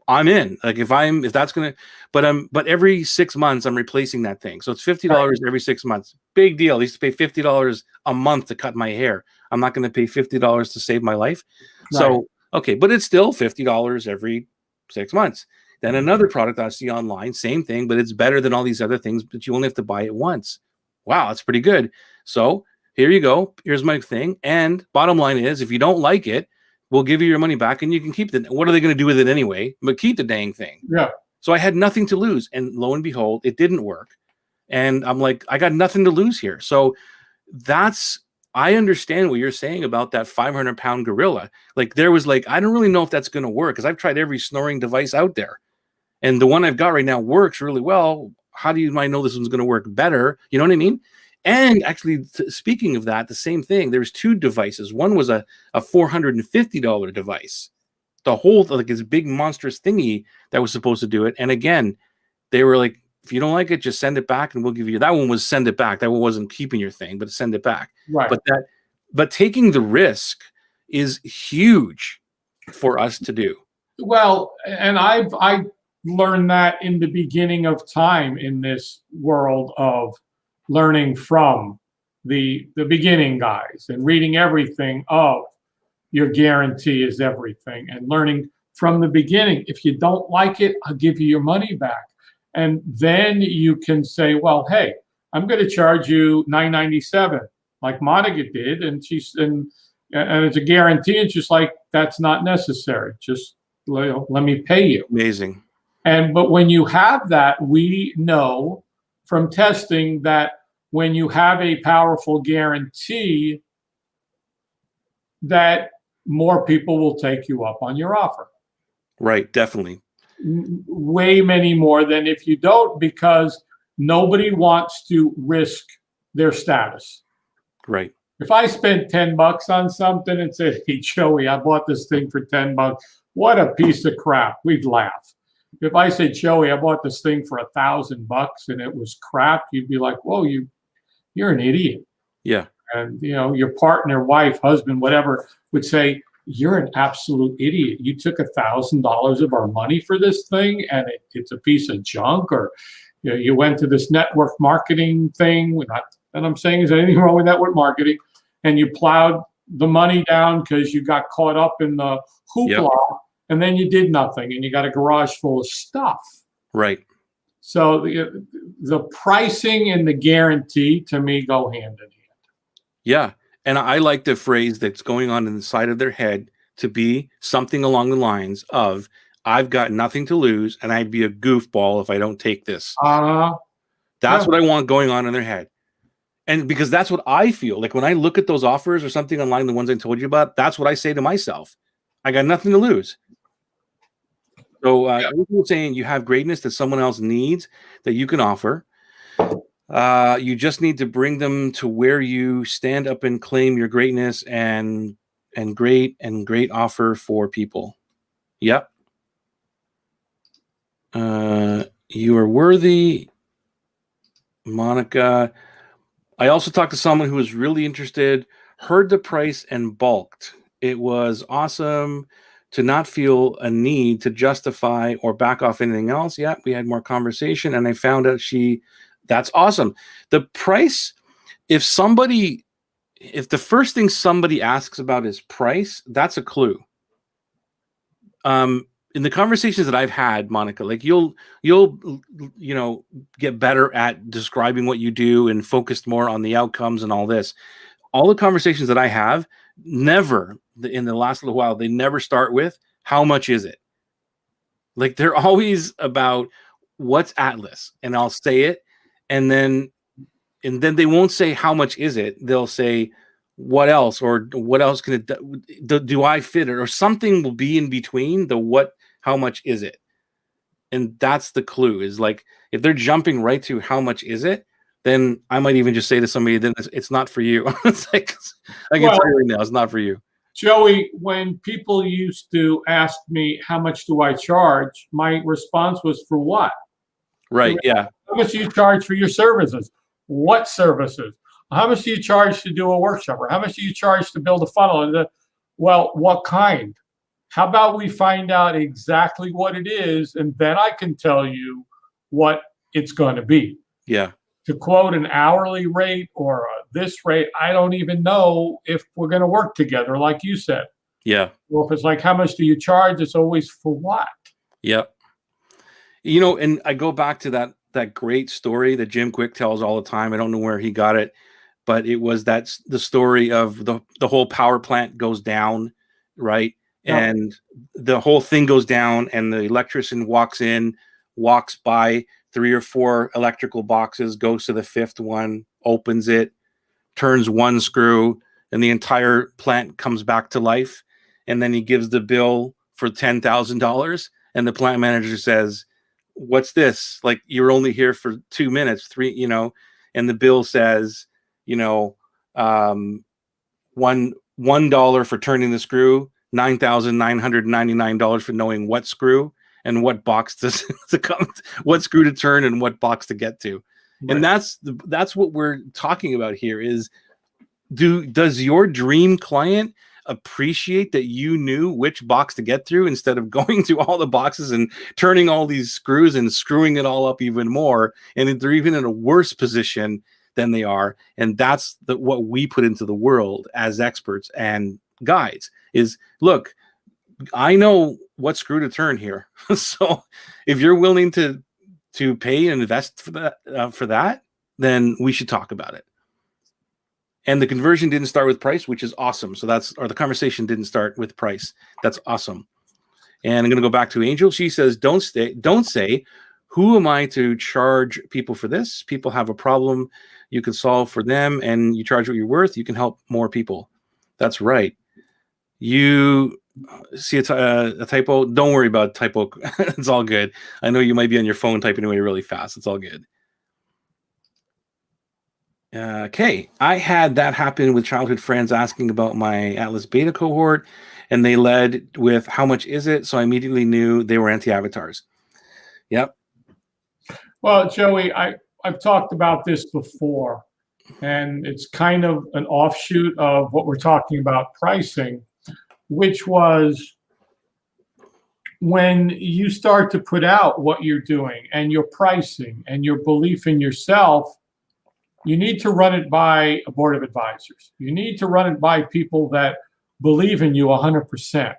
A: I'm in. Like if that's gonna, but every 6 months I'm replacing that thing. So it's $50 every 6 months. Big deal. I used to pay $50 a month to cut my hair. I'm not going to pay $50 to save my life. Right. So okay, but it's still $50 every 6 months. Then another product I see online, same thing, but it's better than all these other things, but you only have to buy it once. Wow, that's pretty good. So here you go. Here's my thing. And bottom line is, if you don't like it, we'll give you your money back and you can keep it. What are they going to do with it anyway? But keep the dang thing.
B: Yeah.
A: So I had nothing to lose. And lo and behold, it didn't work. And I'm like, I got nothing to lose here. So I understand what you're saying about that 500-pound gorilla. Like there was like, I don't really know if that's going to work because I've tried every snoring device out there. And the one I've got right now works really well. How do you know this one's going to work better? You know what I mean? And actually, speaking of that, the same thing. There's two devices. One was a $450 device. The whole, like this big monstrous thingy that was supposed to do it. And again, they were like, if you don't like it, just send it back and we'll give you. That one was send it back. That one wasn't keeping your thing, but send it back.
B: Right.
A: But taking the risk is huge for us to do.
B: Well, and I learned that in the beginning of time in this world of learning from the beginning guys and reading everything. Oh, your guarantee is everything, and learning from the beginning. If you don't like it, I'll give you your money back. And then you can say, well, hey, I'm going to charge you $9.97 like Monica did. And it's a guarantee. It's just like, that's not necessary. Just let me pay you.
A: Amazing.
B: But when you have that, we know from testing that when you have a powerful guarantee, that more people will take you up on your offer.
A: Right, definitely.
B: Way many more than if you don't, because nobody wants to risk their status.
A: Right.
B: If I spent $10 on something and said, hey, Joey, I bought this thing for $10, what a piece of crap, we'd laugh. If I said, Joey, I bought this thing for $1,000 and it was crap, you'd be like, whoa, you're an idiot.
A: Yeah.
B: And your partner, wife, husband, whatever, would say, you're an absolute idiot. You took $1,000 of our money for this thing and it's a piece of junk. Or you went to this network marketing thing. Not that I'm saying there's anything wrong with network marketing, and you plowed the money down because you got caught up in the hoopla. Yep. And then you did nothing, and you got a garage full of stuff.
A: Right.
B: So the pricing and the guarantee, to me, go hand in hand.
A: Yeah. And I like the phrase that's going on inside of their head to be something along the lines of, I've got nothing to lose, and I'd be a goofball if I don't take this. That's what I want going on in their head. And because that's what I feel. Like when I look at those offers or something online, the ones I told you about, that's what I say to myself. I got nothing to lose. So you're saying you have greatness that someone else needs that you can offer. You just need to bring them to where you stand up and claim your greatness and great offer for people. Yep. You are worthy, Monica. I also talked to someone who was really interested, heard the price and balked. It was awesome to not feel a need to justify or back off anything else. Yeah, we had more conversation, and I found out that's awesome. The price, if the first thing somebody asks about is price, that's a clue. In the conversations that I've had, Monica, like you'll get better at describing what you do and focused more on the outcomes and all this. All the conversations that I have, never in the last little while, they never start with how much is it? Like they're always about what's Atlas, and I'll say it. And then they won't say how much is it. They'll say what else, or what else can it do I fit it, or something will be in between the what, how much is it? And that's the clue, is like if they're jumping right to how much is it, then I might even just say to somebody, then it's not for you. It's like, I can tell you right now, it's not for you.
B: Joey, when people used to ask me how much do I charge, my response was, for what?
A: Right. Yeah.
B: How much do you charge for your services? What services? How much do you charge to do a workshop? Or how much do you charge to build a funnel? Well, what kind? How about we find out exactly what it is, and then I can tell you what it's going to be.
A: Yeah.
B: To quote an hourly rate or this rate, I don't even know if we're going to work together, like you said.
A: Yeah.
B: Well, if it's like, how much do you charge? It's always for what?
A: Yep. And I go back to that great story that Jim Quick tells all the time. I don't know where he got it, but that's the story of the whole power plant goes down, right? Yep. And the whole thing goes down, and the electrician walks by 3 or 4 electrical boxes, goes to the 5th one, opens it, turns one screw, and the entire plant comes back to life. And then he gives the bill for $10,000, and the plant manager says, "What's this? Like, you're only here for 2 minutes, 3, and the bill says, $1 for turning the screw, $9,999 for knowing what screw and what box to come, what screw to turn and what box to get to." Right. And that's what we're talking about here is, does your dream client appreciate that you knew which box to get through instead of going to all the boxes and turning all these screws and screwing it all up even more? And they're even in a worse position than they are. And that's what we put into the world as experts and guides is, look, I know what screw to turn here. So if you're willing to pay and invest for that, then we should talk about it. And the conversion didn't start with price, which is awesome. So the conversation didn't start with price. That's awesome. And I'm going to go back to Angel. She says, don't say, who am I to charge people for this? People have a problem you can solve for them, and you charge what you're worth. You can help more people. That's right. You see a typo? Don't worry about typo. It's all good. I know you might be on your phone typing away really fast. It's all good. Okay, I had that happen with childhood friends asking about my Atlas Beta cohort, and they led with how much is it? So I immediately knew they were anti-avatars. Yep.
B: Well, Joey, I've talked about this before, and it's kind of an offshoot of what we're talking about pricing, which was when you start to put out what you're doing and your pricing and your belief in yourself, you need to run it by a board of advisors. You need to run it by people that believe in you 100%,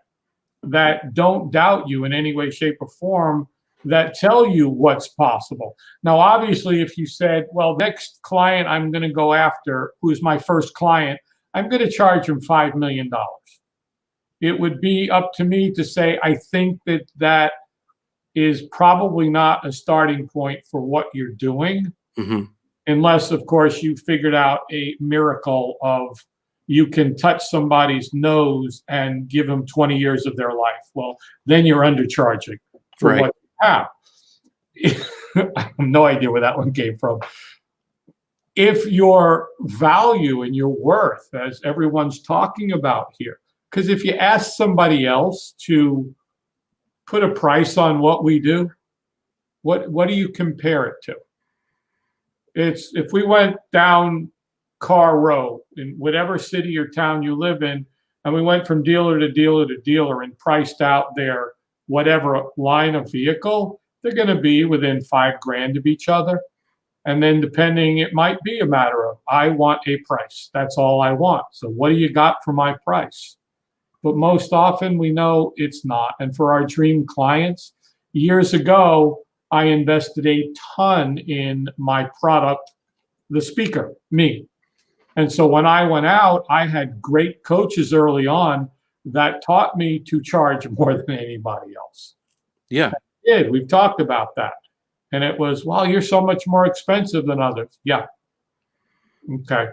B: that don't doubt you in any way, shape, or form, that tell you what's possible. Now, obviously, if you said, well, next client I'm going to go after, who's my first client, I'm going to charge him $5 million. It would be up to me to say, I think that is probably not a starting point for what you're doing. Mm-hmm. Unless, of course, you figured out a miracle of you can touch somebody's nose and give them 20 years of their life. Well, then you're undercharging for what you have. I have no idea where that one came from. If your value and your worth, as everyone's talking about here, because if you ask somebody else to put a price on what we do, what do you compare it to? It's if we went down Car Row in whatever city or town you live in, and we went from dealer to dealer to dealer and priced out their whatever line of vehicle, they're going to be within $5,000 of each other. And then depending, it might be a matter of, I want a price. That's all I want. So what do you got for my price? But most often we know it's not. And for our dream clients, years ago, I invested a ton in my product, the speaker, me. And so when I went out, I had great coaches early on that taught me to charge more than anybody else.
A: Yeah.
B: I did. We've talked about that. And it was, well, you're so much more expensive than others. Yeah. Okay.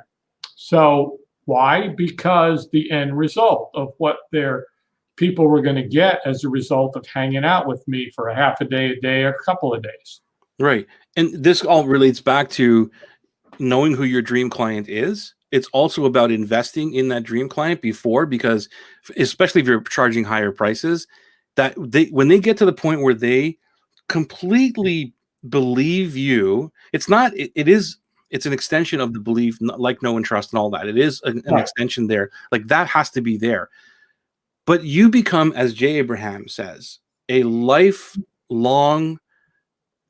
B: So why? Because the end result of what their people were going to get as a result of hanging out with me for a half a day, a couple of days.
A: Right. And this all relates back to knowing who your dream client is. It's also about investing in that dream client before, because especially if you're charging higher prices, that when they get to the point where they completely believe you, it's an extension of the belief, like know and trust and all that. It is an extension there. Like that has to be there. But you become, as Jay Abraham says, a lifelong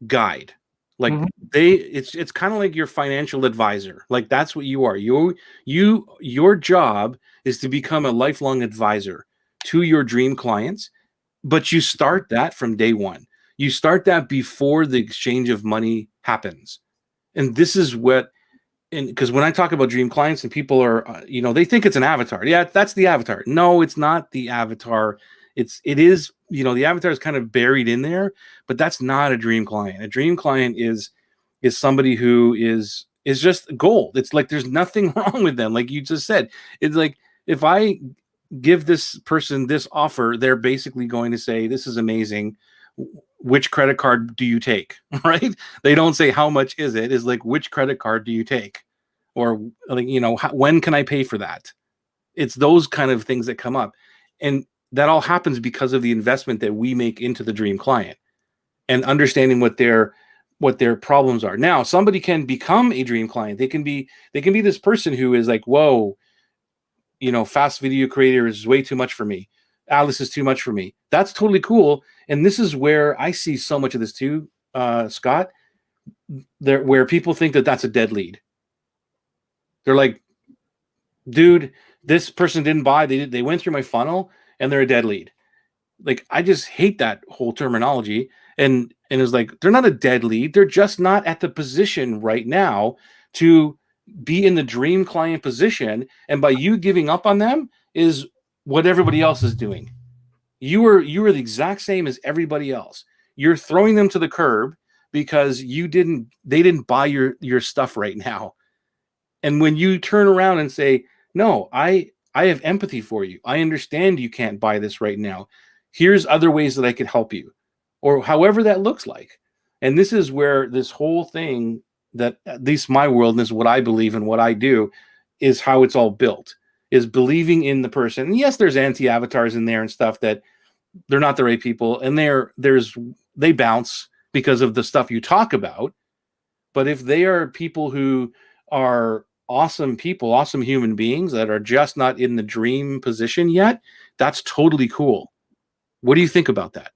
A: guide. Like it's kind of like your financial advisor. Like that's what you are. Your job is to become a lifelong advisor to your dream clients, but you start that from day one. You start that before the exchange of money happens. And this is what, and because when I talk about dream clients and people are, they think it's an avatar. Yeah, that's the avatar. No, it's not the avatar. It is, the avatar is kind of buried in there, but that's not a dream client. A dream client is somebody who is just gold. It's like there's nothing wrong with them. Like you just said, it's like if I give this person this offer, they're basically going to say, this is amazing. Which credit card do you take? Right? They don't say how much is it. It's like, which credit card do you take? Or like, when can I pay for that? It's those kind of things that come up. And that all happens because of the investment that we make into the dream client and understanding what their problems are. Now, somebody can become a dream client. They can be this person who is like, whoa, fast video creator is way too much for me. Alice is too much for me. That's totally cool. And this is where I see so much of this too, Scott, where people think that that's a dead lead. They're like, dude, this person didn't buy. They went through my funnel and they're a dead lead. Like, I just hate that whole terminology. And it's like, they're not a dead lead. They're just not at the position right now to be in the dream client position. And by you giving up on them is what everybody else is doing. You are the exact same as everybody else. You're throwing them to the curb because they didn't buy your stuff right now. And when you turn around and say, no, I have empathy for you. I understand you can't buy this right now. Here's other ways that I could help you, or however that looks like. And this is where this whole thing, that at least my world, and this is what I believe and what I do, is how it's all built, is believing in the person. And yes, there's anti-avatars in there and stuff that they're not the right people, and they bounce because of the stuff you talk about. But if they are people who are awesome people, awesome human beings that are just not in the dream position yet, that's totally cool. What do you think about that?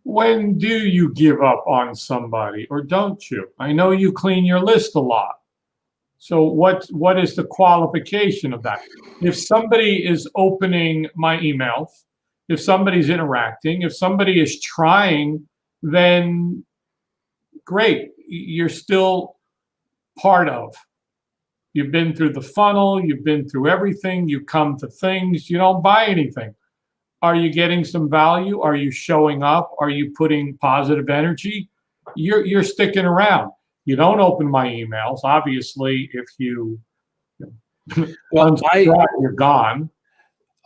B: When do you give up on somebody, or don't you? I know you clean your list a lot. So what is the qualification of that? If somebody is opening my emails, if somebody's interacting, if somebody is trying, then great. You're still part of. You've been through the funnel. You've been through everything. You come to things. You don't buy anything. Are you getting some value? Are you showing up? Are you putting positive energy? You're sticking around. You don't open my emails. Obviously, if you
A: well,
B: you're gone.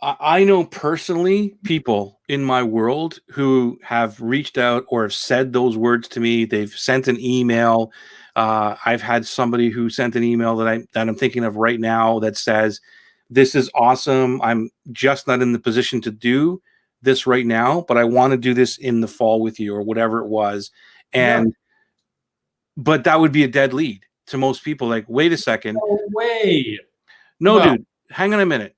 A: I know personally people in my world who have reached out or have said those words to me. They've sent an email. I've had somebody who sent an email that I'm thinking of right now that says, "This is awesome. I'm just not in the position to do this right now, but I want to do this in the fall with you," or whatever it was. And but that would be a dead lead to most people. Like, wait a second.
B: No way.
A: No, dude, hang on a minute.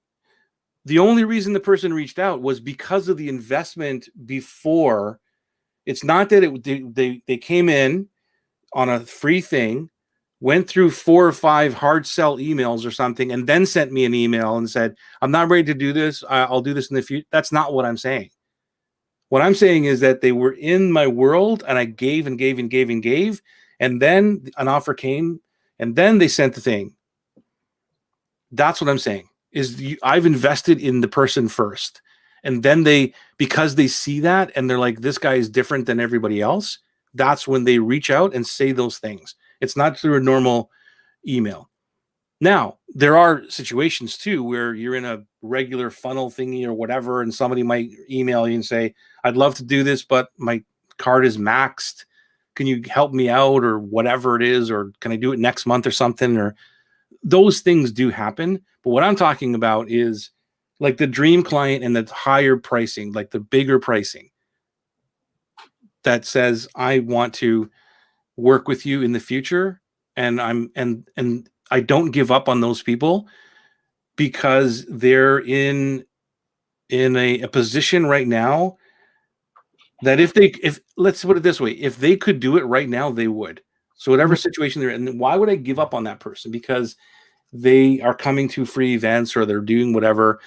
A: The only reason the person reached out was because of the investment before. It's not that they came in on a free thing, went through 4 or 5 hard sell emails or something, and then sent me an email and said, "I'm not ready to do this. I'll do this in the future." That's not what I'm saying. What I'm saying is that they were in my world and I gave and gave and gave and gave. And then an offer came and then they sent the thing. That's what I'm saying is I've invested in the person first. And then because they see that and they're like, this guy is different than everybody else. That's when they reach out and say those things. It's not through a normal email. Now, there are situations too where you're in a regular funnel thingy or whatever, and somebody might email you and say, "I'd love to do this, but my card is maxed. Can you help me out?" or whatever it is, or "Can I do it next month?" or something. Or those things do happen. But what I'm talking about is like the dream client and the higher pricing, like the bigger pricing that says, "I want to work with you in the future." And I don't give up on those people because they're in a position right now that if let's put it this way, if they could do it right now, they would. So whatever situation they're in, why would I give up on that person? Because they are coming to free events or they're doing whatever,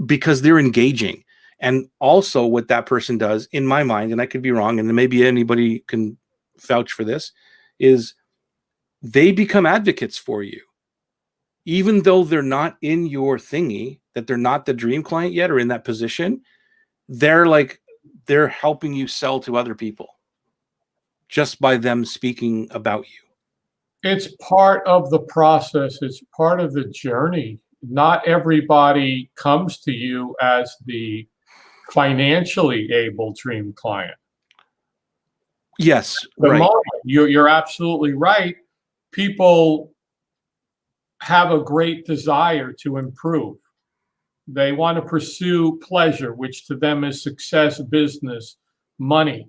A: because they're engaging. And also what that person does, in my mind, and I could be wrong, and maybe anybody can vouch for this, is they become advocates for you. Even though they're not in your thingy, that they're not the dream client yet or in that position, they're helping you sell to other people just by them speaking about you.
B: It's part of the process. It's part of the journey. Not everybody comes to you as the financially able dream client.
A: Yes, right.
B: You're absolutely right. People have a great desire to improve. They want to pursue pleasure, which to them is success, business, money.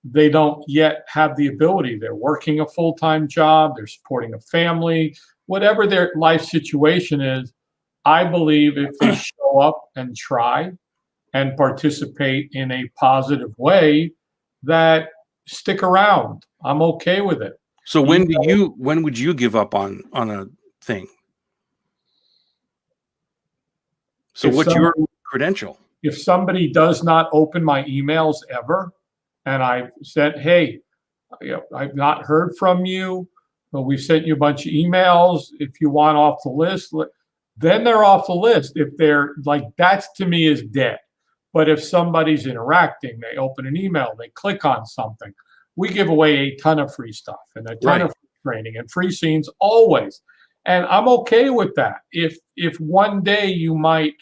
B: They don't yet have the ability. They're working a full-time job. They're supporting a family. Whatever their life situation is, I believe if they show up and try and participate in a positive way, that stick around. I'm okay with it.
A: So when would you give up on a thing? So what's your credential?
B: If somebody does not open my emails ever, and I've said, hey, I've not heard from you, but we've sent you a bunch of emails. If you want off the list, then they're off the list. If they're like, that's to me is dead. But if somebody's interacting, they open an email, they click on something, we give away a ton of free stuff and a ton of free training and free scenes always. And I'm okay with that. If one day you might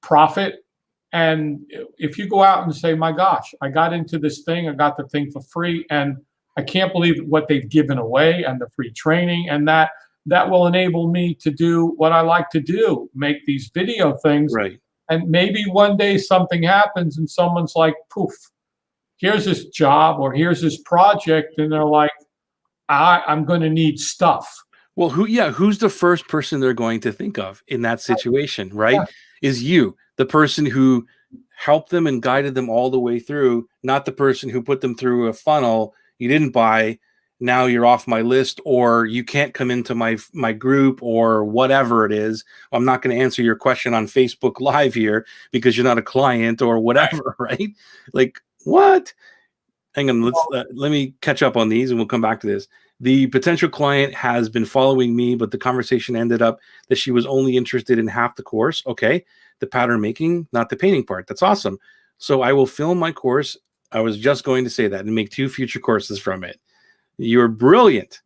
B: profit, and if you go out and say, my gosh, I got into this thing, I got the thing for free, and I can't believe what they've given away and the free training, and that will enable me to do what I like to do, make these video things.
A: Right.
B: And maybe one day something happens and someone's like, poof, here's this job or here's this project. And they're like, I'm going to need stuff.
A: Well, who's the first person they're going to think of in that situation, right? Yeah. Is you, the person who helped them and guided them all the way through, not the person who put them through a funnel you didn't buy. Now you're off my list, or you can't come into my group, or whatever it is. I'm not going to answer your question on Facebook Live here because you're not a client or whatever, right? Like, what? Hang on, let me catch up on these and we'll come back to this. The potential client has been following me, but the conversation ended up that she was only interested in half the course. Okay, the pattern making, not the painting part. That's awesome. So I will film my course. I was just going to say that, and make 2 future courses from it. You're brilliant.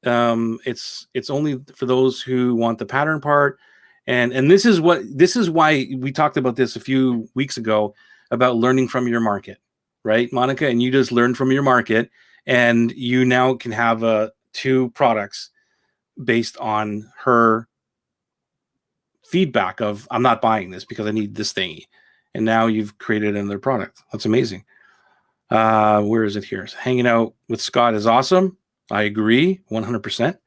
A: It's only for those who want the pattern part. And this is why we talked about this a few weeks ago about learning from your market, right, Monica? And you just learned from your market, and you now can have 2 products based on her feedback of, I'm not buying this because I need this thingy. And now you've created another product. That's amazing. Where is it here? Hanging out with Scott is awesome. I agree 100%.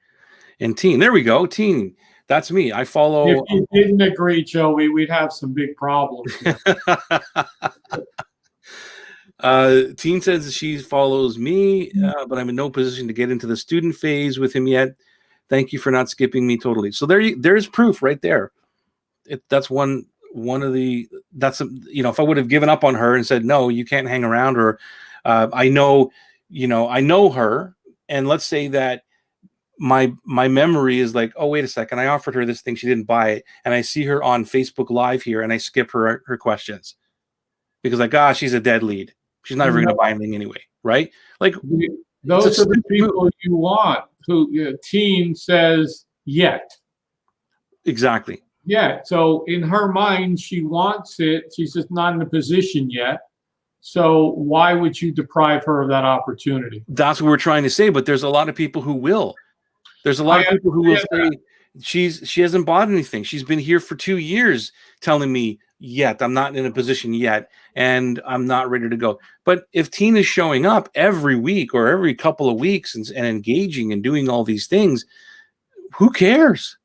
A: And Teen, there we go. Teen, that's me. I follow.
B: If you didn't agree, Joey, we'd have some big problems.
A: Teen says she follows me, but I'm in no position to get into the student phase with him yet. Thank you for not skipping me totally. So there's proof right there. That's one of the, if I would have given up on her and said, no, you can't hang around, or I know her, and let's say that my memory is like, oh, wait a second, I offered her this thing, she didn't buy it, and I see her on Facebook Live here, and I skip her questions because, like, she's a dead lead. She's not ever going to buy anything anyway, right? Like,
B: those are the people you want. Who Teen says yet.
A: Exactly.
B: Yeah. So in her mind, she wants it. She's just not in a position yet. So why would you deprive her of that opportunity?
A: That's what we're trying to say. But there's a lot of people who will. There's a lot of people who will say she hasn't bought anything. She's been here for 2 years telling me yet I'm not in a position yet, and I'm not ready to go. But if Teen is showing up every week or every couple of weeks and engaging and doing all these things, who cares?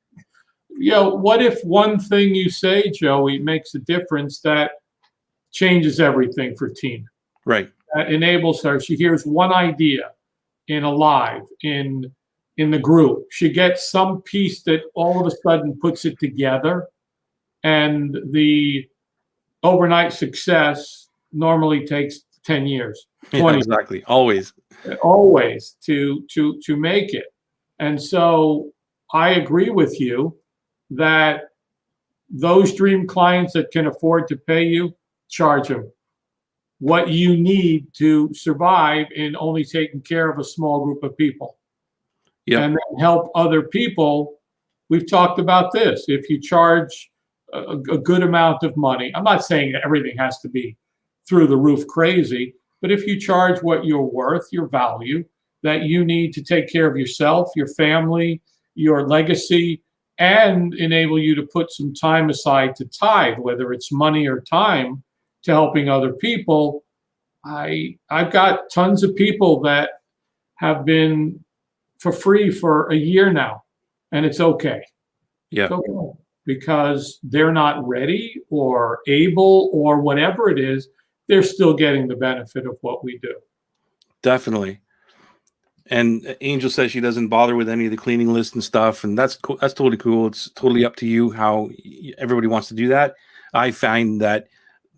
B: What if one thing you say, Joey, makes a difference that changes everything for Teen?
A: Right.
B: That enables her. She hears one idea in a live, in the group. She gets some piece that all of a sudden puts it together, and the overnight success normally takes 10 years, 20
A: exactly, always
B: to make it. And so I agree with you that those dream clients that can afford to pay you, charge them what you need to survive in only taking care of a small group of people. Yeah. And then help other people. We've talked about this. If you charge a good amount of money, I'm not saying that everything has to be through the roof crazy, but if you charge what you're worth, your value, that you need to take care of yourself, your family, your legacy, and enable you to put some time aside to tithe, whether it's money or time, to helping other people. I've got tons of people that have been for free for a year now, and it's okay.
A: Yeah.
B: It's okay. because they're not ready or able or whatever it is, they're still getting the benefit of what we do.
A: Definitely. And Angel says she doesn't bother with any of the cleaning list and stuff, and that's cool. That's totally cool. It's totally up to you how everybody wants to do that. I find that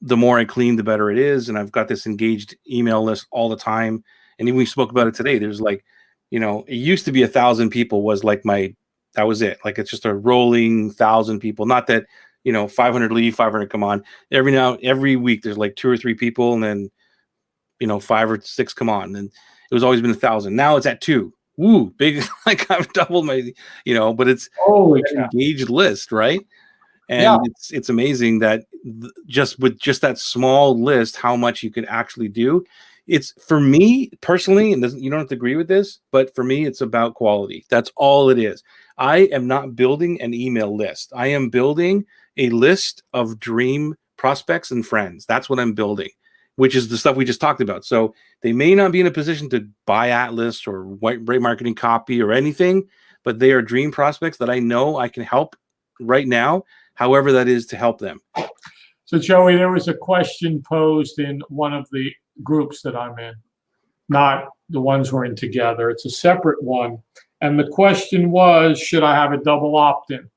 A: the more I clean, the better it is, and I've got this engaged email list all the time. And even we spoke about it today. There's like, it used to be 1,000 people was like that was it. Like it's just a rolling 1,000 people. Not that 500 leave, 500 come on. Every week there's like 2 or 3 people, and then 5 or 6 come on, and it was always been 1,000. Now it's at 2. Woo, big! Like I've doubled my, but it's an engaged list, right? And it's amazing that just with that small list, how much you can actually do. It's for me personally, and you don't have to agree with this, but for me, it's about quality. That's all it is. I am not building an email list. I am building a list of dream prospects and friends. That's what I'm building, which is the stuff we just talked about. So they may not be in a position to buy Atlas or white marketing copy or anything, but they are dream prospects that I know I can help right now, however that is to help them.
B: So Joey, there was a question posed in one of the groups that I'm in, not the ones we're in together. It's a separate one. And the question was, should I have a double opt-in?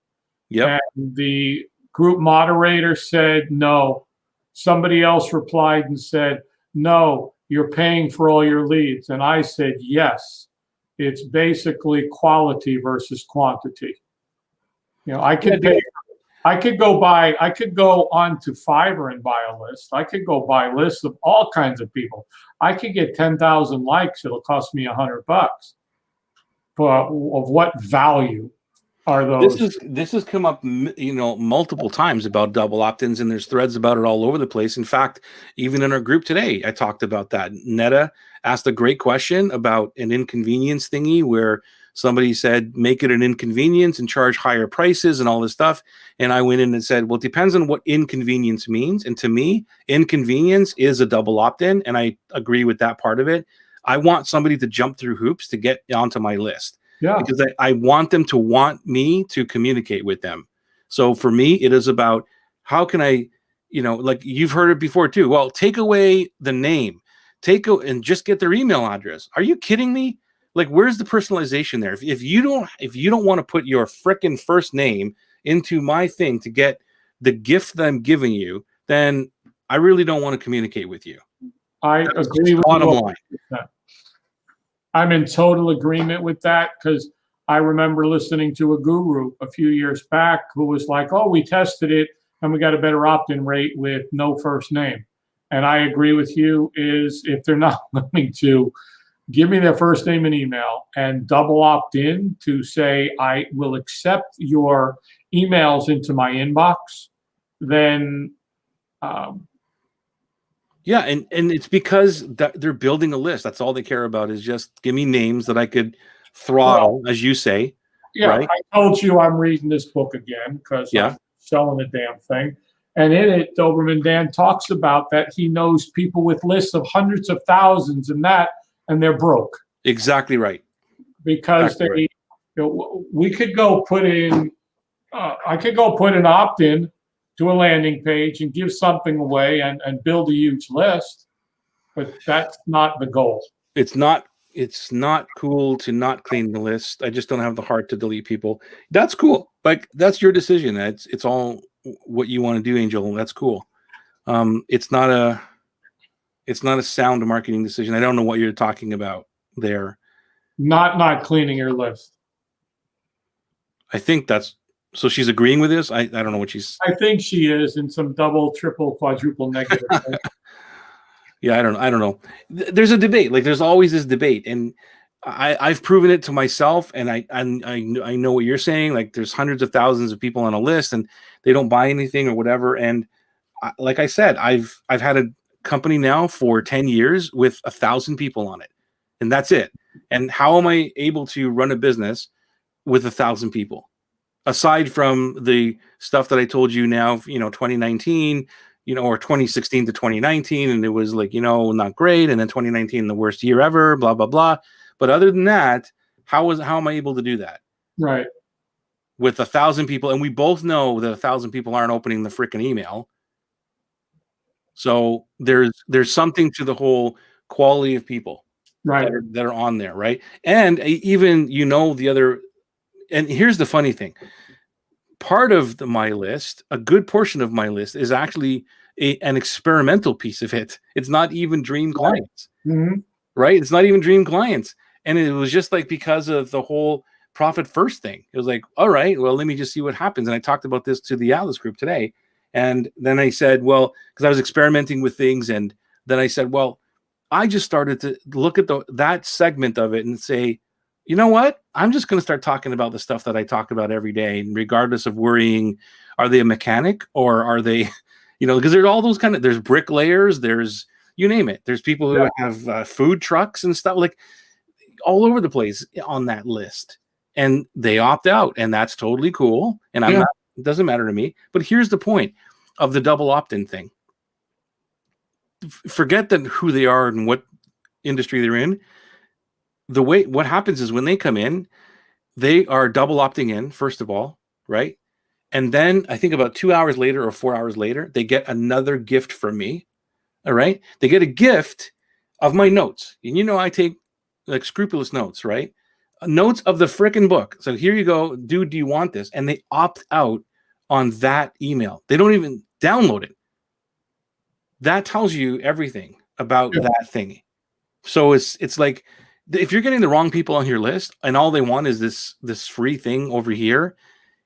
A: Yep.
B: And the group moderator said no. Somebody else replied and said, no, you're paying for all your leads. And I said, yes, it's basically quality versus quantity. I could go onto Fiverr and buy a list. I could go buy lists of all kinds of people. I could get 10,000 likes. It'll cost me $100. But of what value are those?
A: This has come up, multiple times about double opt-ins, and there's threads about it all over the place. In fact, even in our group today, I talked about that. Netta asked a great question about an inconvenience thingy where somebody said, make it an inconvenience and charge higher prices and all this stuff. And I went in and said, well, it depends on what inconvenience means. And to me, inconvenience is a double opt-in. And I agree with that part of it. I want somebody to jump through hoops to get onto my list.
B: Yeah.
A: Because I want them to want me to communicate with them. So for me, it is about how can I, like you've heard it before too. Well, take away the name, and just get their email address. Are you kidding me? Like, where's the personalization there? If you don't want to put your frickin' first name into my thing to get the gift that I'm giving you, then I really don't want to communicate with you.
B: I agree with
A: bottom
B: you.
A: line.
B: I'm in total agreement with that, because I remember listening to a guru a few years back who was like, oh, we tested it and we got a better opt-in rate with no first name. And I agree with you, is if they're not willing to give me their first name and email and double opt in to say, I will accept your emails into my inbox, then
A: yeah, and it's because they're building a list. That's all they care about, is just give me names that I could throttle, as you say.
B: Yeah, right? I told you I'm reading this book again because I'm selling the damn thing. And in it, Doberman Dan talks about that he knows people with lists of hundreds of thousands and they're broke.
A: Exactly right.
B: Because we could go put in, I could go put an opt-in to a landing page and give something away and build a huge list, but that's not the goal.
A: It's not cool to not clean the list. I just don't have the heart to delete people. That's cool. Like, that's your decision. It's all what you want to do, Angel. That's cool. It's not a sound marketing decision. I don't know what you're talking about there.
B: Not cleaning your list.
A: I think that's, so she's agreeing with this. I don't know what she's.
B: I think she is in some double, triple, quadruple negative.
A: Yeah, I don't know. There's a debate. Like, there's always this debate, and I've proven it to myself, and I know what you're saying. Like, there's hundreds of thousands of people on a list, and they don't buy anything or whatever. And like I said, I've had a company now for 10 years with 1,000 people on it, and that's it. And how am I able to run a business with 1,000 people? Aside from the stuff that I told you now, 2019, or 2016 to 2019, and it was like, not great. And then 2019, the worst year ever, blah, blah, blah. But other than that, how am I able to do that?
B: Right.
A: with 1,000 people, and we both know that 1,000 people aren't opening the freaking email. So there's something to the whole quality of people that are on there, right? And even the other. And here's the funny thing: part of my list, a good portion of my list, is actually an experimental piece of it. It's not even dream clients, right? It's not even dream clients, and it was just like because of the whole profit first thing. It was like, all right, well, let me just see what happens. And I talked about this to the Atlas group today. And then I said, well, because I was experimenting with things, and then I said, well, I just started to look at that segment of it and say, you know what? I'm just going to start talking about the stuff that I talk about every day, regardless of worrying, are they a mechanic or are they, because there's all those there's bricklayers, there's, you name it. There's people who have food trucks and stuff, like all over the place on that list. And they opt out, and that's totally cool. And it doesn't matter to me. But here's the point of the double opt-in thing. Forget who they are and what industry they're in. What happens is when they come in, they are double opting in, first of all, right? And then I think about 2 hours later or 4 hours later, they get another gift from me. All right. They get a gift of my notes. And I take like scrupulous notes, right? Notes of the frickin' book. So here you go, dude, do you want this? And they opt out on that email. They don't even download it. That tells you everything about that thing. So it's like, if you're getting the wrong people on your list and all they want is this free thing over here,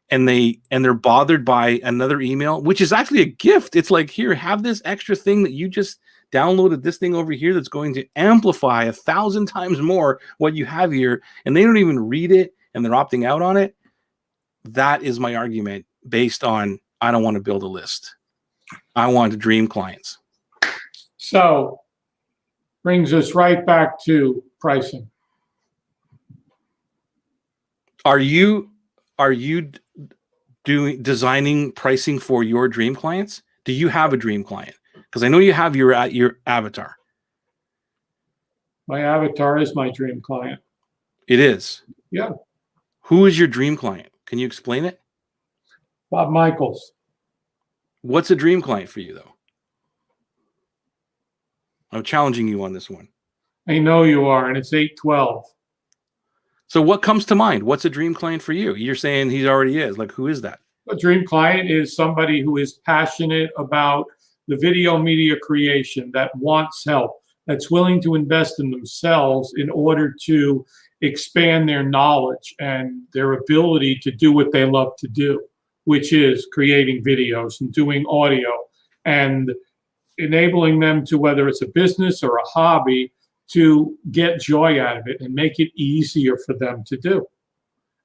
A: and they're bothered by another email, which is actually a gift. It's like, here, have this extra thing that you just downloaded, this thing over here that's going to amplify 1,000 times more what you have here, and they don't even read it and they're opting out on it. That is my argument based on, I don't want to build a list. I want to dream clients.
B: So brings us right back to pricing.
A: Are you designing pricing for your dream clients? Do you have a dream client? Because I know you have your avatar.
B: My avatar is my dream client.
A: It is?
B: Yeah.
A: Who is your dream client? Can you explain it?
B: Bob Michaels.
A: What's a dream client for you, though? I'm challenging you on this one.
B: I know you are, and it's 812.
A: So what comes to mind? What's a dream client for you? You're saying he already is. Like, who is that?
B: A dream client is somebody who is passionate about the video media creation, that wants help, that's willing to invest in themselves in order to expand their knowledge and their ability to do what they love to do, which is creating videos and doing audio and enabling them to, whether it's a business or a hobby, to get joy out of it and make it easier for them to do.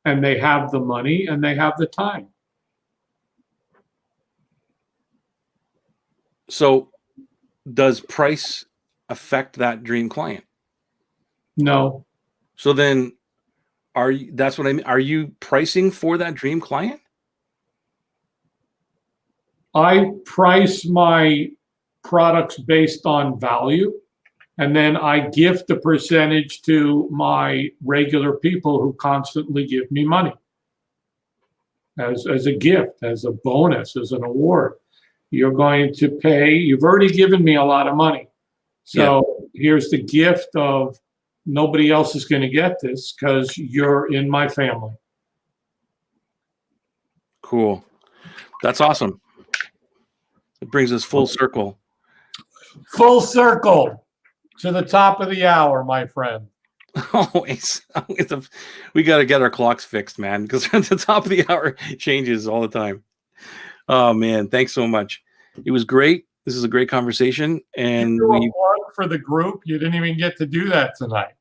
B: And they have the money and they have the time.
A: So does price affect that dream client?
B: No.
A: So then that's what I mean. Are you pricing for that dream client?
B: I price my products based on value, and then I gift a percentage to my regular people who constantly give me money as a gift, as a bonus, as an award. You're going to pay, you've already given me a lot of money. So here's the gift of, nobody else is going to get this because you're in my family.
A: Cool. That's awesome. It brings us full circle.
B: Full circle to the top of the hour, my friend.
A: Always. We got to get our clocks fixed, man, because at the top of the hour changes all the time. Oh, man. Thanks so much. It was great. This is a great conversation. And
B: you we plug for the group. You didn't even get to do that tonight.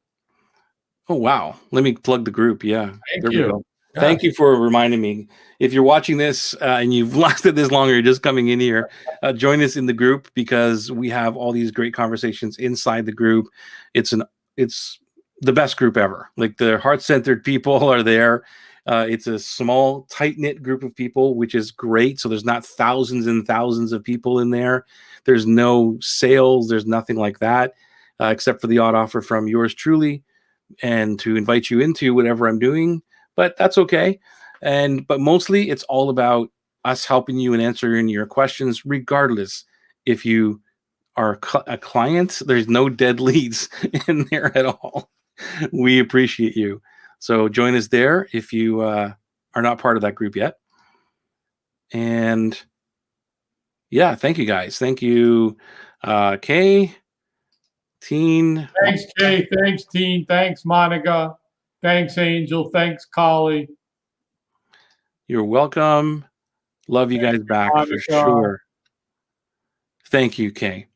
A: Oh, wow. Let me plug the group. Yeah.
B: Thank you.
A: Yeah. Thank you for reminding me. If you're watching this and you've lasted this long or you're just coming in here, join us in the group because we have all these great conversations inside the group. It's the best group ever. Like, the heart-centered people are there. It's a small, tight-knit group of people, which is great. So there's not thousands and thousands of people in there. There's no sales. There's nothing like that, except for the odd offer from yours truly and to invite you into whatever I'm doing. But that's okay. But mostly it's all about us helping you and answering your questions, regardless if you are a client. There's no dead leads in there at all. We appreciate you. So join us there if you are not part of that group yet. And yeah, thank you guys. Thank you, Kay, Teen.
B: Thanks, Kay. Thanks, Teen. Thanks, Monica. Thanks, Angel. Thanks, Collie.
A: You're welcome. Love you guys back
B: Monica.
A: for sure. Thank you, Kay.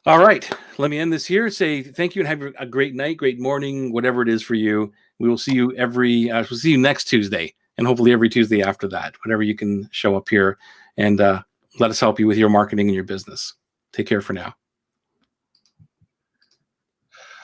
A: All right, let me end this here. Say thank you and have a great night, great morning, whatever it is for you. We will see you we'll see you next Tuesday, and hopefully every Tuesday after that, whenever you can show up here and let us help you with your marketing and your business. Take care for now.